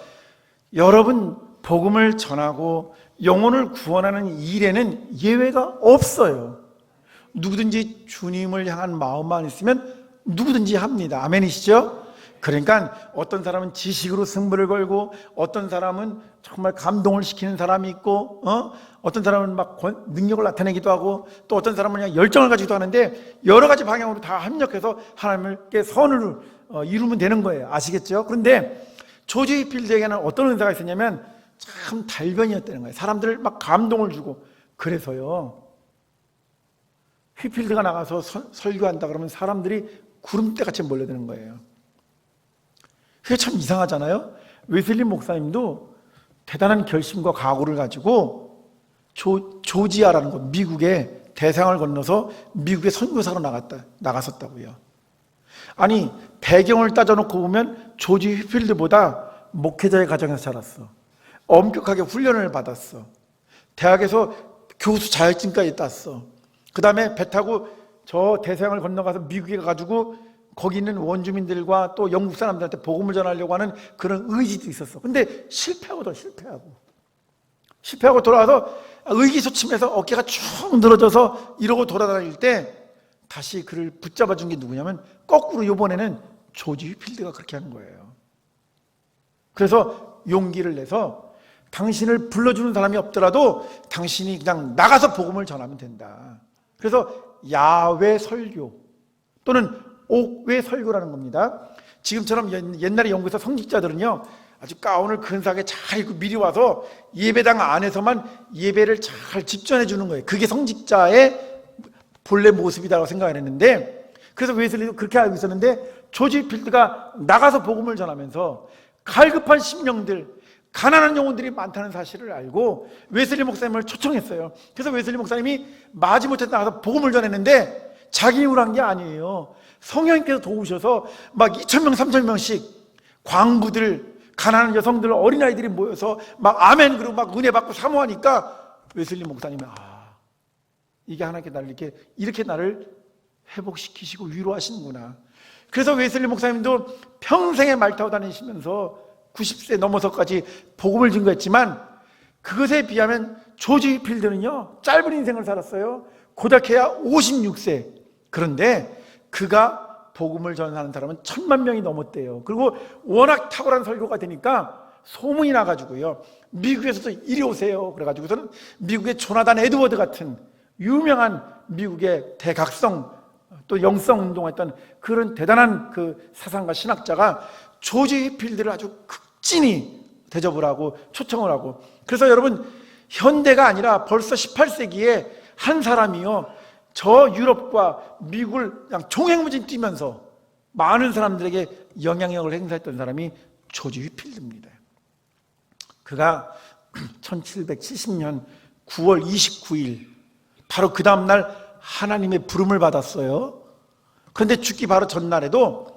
여러분 복음을 전하고 영혼을 구원하는 일에는 예외가 없어요. 누구든지 주님을 향한 마음만 있으면 누구든지 합니다. 아멘이시죠? 그러니까 어떤 사람은 지식으로 승부를 걸고 어떤 사람은 정말 감동을 시키는 사람이 있고 어떤 사람은 막 능력을 나타내기도 하고 또 어떤 사람은 그냥 열정을 가지기도 하는데 여러 가지 방향으로 다 합력해서 하나님께 선을 이루면 되는 거예요. 아시겠죠? 그런데 조지 휘필드에게는 어떤 은사가 있었냐면 참 달변이었다는 거예요. 사람들을 막 감동을 주고. 그래서요 휘필드가 나가서 설교한다 그러면 사람들이 구름대같이 몰려드는 거예요. 그게 참 이상하잖아요. 웨슬리 목사님도 대단한 결심과 각오를 가지고 조지아라는 곳, 미국에 대상을 건너서 미국에 선교사로 나갔었다고요. 아니 배경을 따져놓고 보면 조지 휘필드보다 목회자의 가정에서 자랐어. 엄격하게 훈련을 받았어. 대학에서 교수 자격증까지 땄어. 그 다음에 배 타고 저 대서양을 건너가서 미국에 가가지고 거기 있는 원주민들과 또 영국 사람들한테 복음을 전하려고 하는 그런 의지도 있었어. 근데 실패하고. 실패하고 돌아와서 의기소침해서 어깨가 쭉 늘어져서 이러고 돌아다닐 때 다시 그를 붙잡아 준 게 누구냐면 거꾸로 이번에는 조지 휘필드가 그렇게 하는 거예요. 그래서 용기를 내서 당신을 불러주는 사람이 없더라도 당신이 그냥 나가서 복음을 전하면 된다. 그래서 야외 설교 또는 옥외 설교라는 겁니다. 지금처럼 옛날에 영국에서 성직자들은요, 아주 가운을 근사하게 잘 입고 미리 와서 예배당 안에서만 예배를 잘 집전해 주는 거예요. 그게 성직자의 본래 모습이라고 생각을 했는데, 그래서 웨슬리도 그렇게 알고 있었는데, 조지 필드가 나가서 복음을 전하면서 갈급한 심령들, 가난한 영혼들이 많다는 사실을 알고 웨슬리 목사님을 초청했어요. 그래서 웨슬리 목사님이 마지못해 나가서 복음을 전했는데 자기 힘으로 한 게 아니에요. 성령님께서 도우셔서 막 2,000명, 3,000명씩 광부들, 가난한 여성들, 어린아이들이 모여서 막 아멘 그러고 막 은혜 받고 사모하니까 웨슬리 목사님이 이게 하나님께 나를 이렇게 나를 회복시키시고 위로하시는구나. 그래서 웨슬리 목사님도 평생에 말 타고 다니시면서 90세 넘어서까지 복음을 증거했지만 그것에 비하면 조지 필드는요 짧은 인생을 살았어요. 고작해야 56세. 그런데 그가 복음을 전하는 사람은 1,000만 명이 넘었대요. 그리고 워낙 탁월한 설교가 되니까 소문이 나가지고요, 미국에서도 이리 오세요 그래가지고서는 미국의 조나단 에드워드 같은 유명한 미국의 대각성 또 영성 운동했던 그런 대단한 그 사상가 신학자가 조지 필드를 아주 극진히 대접을 하고 초청을 하고, 그래서 여러분 현대가 아니라 벌써 18세기에 한 사람이요 저 유럽과 미국을 그냥 종횡무진 뛰면서 많은 사람들에게 영향력을 행사했던 사람이 조지 휘필드입니다. 그가 1770년 9월 29일 바로 그 다음날 하나님의 부름을 받았어요. 그런데 죽기 바로 전날에도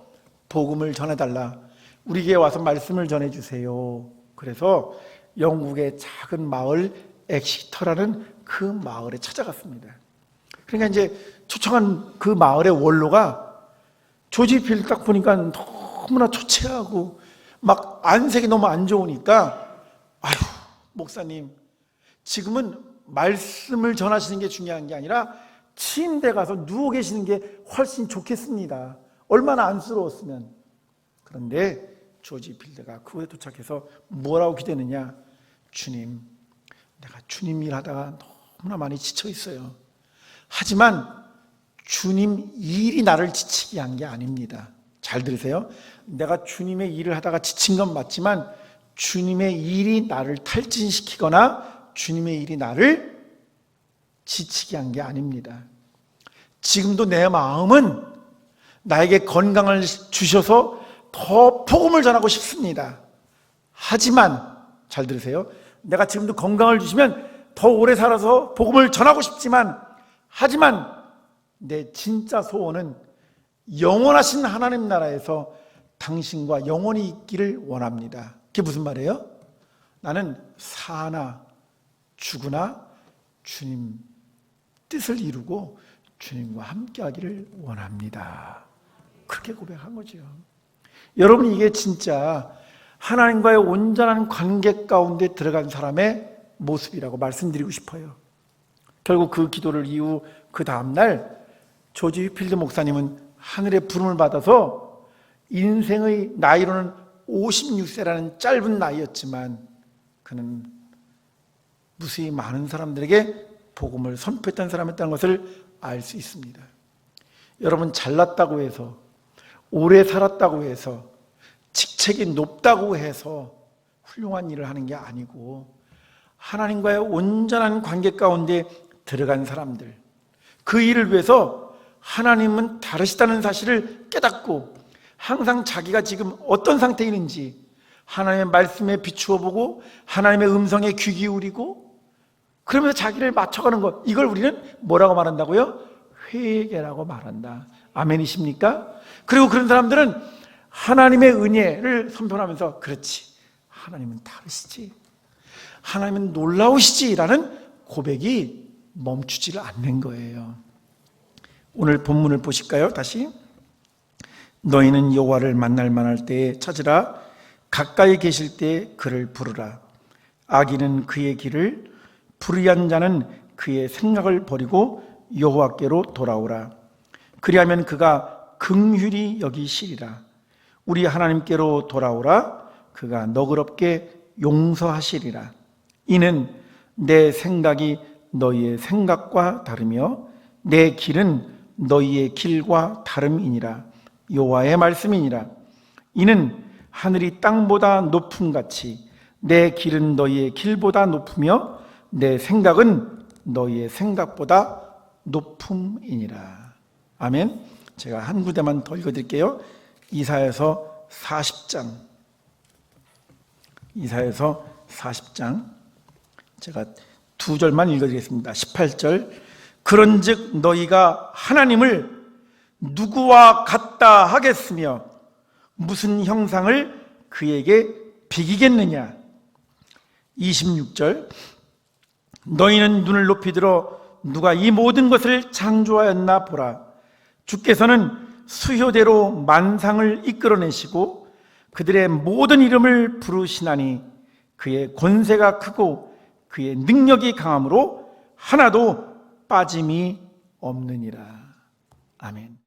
복음을 전해달라, 우리에게 와서 말씀을 전해주세요. 그래서 영국의 작은 마을 엑시터라는 그 마을에 찾아갔습니다. 그러니까 이제 초청한 그 마을의 원로가 조지 필드 딱 보니까 너무나 초췌하고 막 안색이 너무 안 좋으니까 아유 목사님, 지금은 말씀을 전하시는 게 중요한 게 아니라 침대 가서 누워 계시는 게 훨씬 좋겠습니다. 얼마나 안쓰러웠으면. 그런데 조지 필드가 그곳에 도착해서 뭐라고 기대느냐, 주님, 내가 주님 일하다가 너무나 많이 지쳐 있어요. 하지만 주님 일이 나를 지치게 한 게 아닙니다. 잘 들으세요. 내가 주님의 일을 하다가 지친 건 맞지만 주님의 일이 나를 탈진시키거나 주님의 일이 나를 지치게 한 게 아닙니다. 지금도 내 마음은 나에게 건강을 주셔서 더 복음을 전하고 싶습니다. 하지만 잘 들으세요. 내가 지금도 건강을 주시면 더 오래 살아서 복음을 전하고 싶지만, 하지만 내 진짜 소원은 영원하신 하나님 나라에서 당신과 영원히 있기를 원합니다. 그게 무슨 말이에요? 나는 사나 죽으나 주님 뜻을 이루고 주님과 함께 하기를 원합니다. 그렇게 고백한 거죠. 여러분, 이게 진짜 하나님과의 온전한 관계 가운데 들어간 사람의 모습이라고 말씀드리고 싶어요. 결국 그 기도를 이후 그 다음날 조지 휘필드 목사님은 하늘의 부름을 받아서 인생의 나이로는 56세라는 짧은 나이였지만 그는 무수히 많은 사람들에게 복음을 선포했던 사람이었다는 것을 알 수 있습니다. 여러분, 잘났다고 해서, 오래 살았다고 해서, 직책이 높다고 해서 훌륭한 일을 하는 게 아니고, 하나님과의 온전한 관계 가운데 들어간 사람들, 그 일을 위해서 하나님은 다르시다는 사실을 깨닫고 항상 자기가 지금 어떤 상태에 있는지 하나님의 말씀에 비추어 보고 하나님의 음성에 귀 기울이고 그러면서 자기를 맞춰가는 것, 이걸 우리는 뭐라고 말한다고요? 회개라고 말한다. 아멘이십니까? 그리고 그런 사람들은 하나님의 은혜를 선포하면서 그렇지, 하나님은 다르시지, 하나님은 놀라우시지라는 고백이 멈추지를 않는 거예요. 오늘 본문을 보실까요? 다시. 너희는 여호와를 만날 만할 때에 찾으라, 가까이 계실 때에 그를 부르라. 악인은 그의 길을, 불의한 자는 그의 생각을 버리고 여호와께로 돌아오라. 그리하면 그가 긍휼히 여기시리라. 우리 하나님께로 돌아오라. 그가 너그럽게 용서하시리라. 이는 내 생각이 너희의 생각과 다르며 내 길은 너희의 길과 다름이니라. 여호와의 말씀이니라. 이는 하늘이 땅보다 높음같이 내 길은 너희의 길보다 높으며 내 생각은 너희의 생각보다 높음이니라. 아멘. 제가 한 구절만 더 읽어드릴게요. 이사야서 40장. 이사야서 40장. 제가 두 절만 읽어드리겠습니다. 18절. 그런즉 너희가 하나님을 누구와 같다 하겠으며 무슨 형상을 그에게 비기겠느냐. 26절. 너희는 눈을 높이 들어 누가 이 모든 것을 창조하였나 보라. 주께서는 수효대로 만상을 이끌어내시고 그들의 모든 이름을 부르시나니 그의 권세가 크고 그의 능력이 강함으로 하나도 빠짐이 없느니라. 아멘.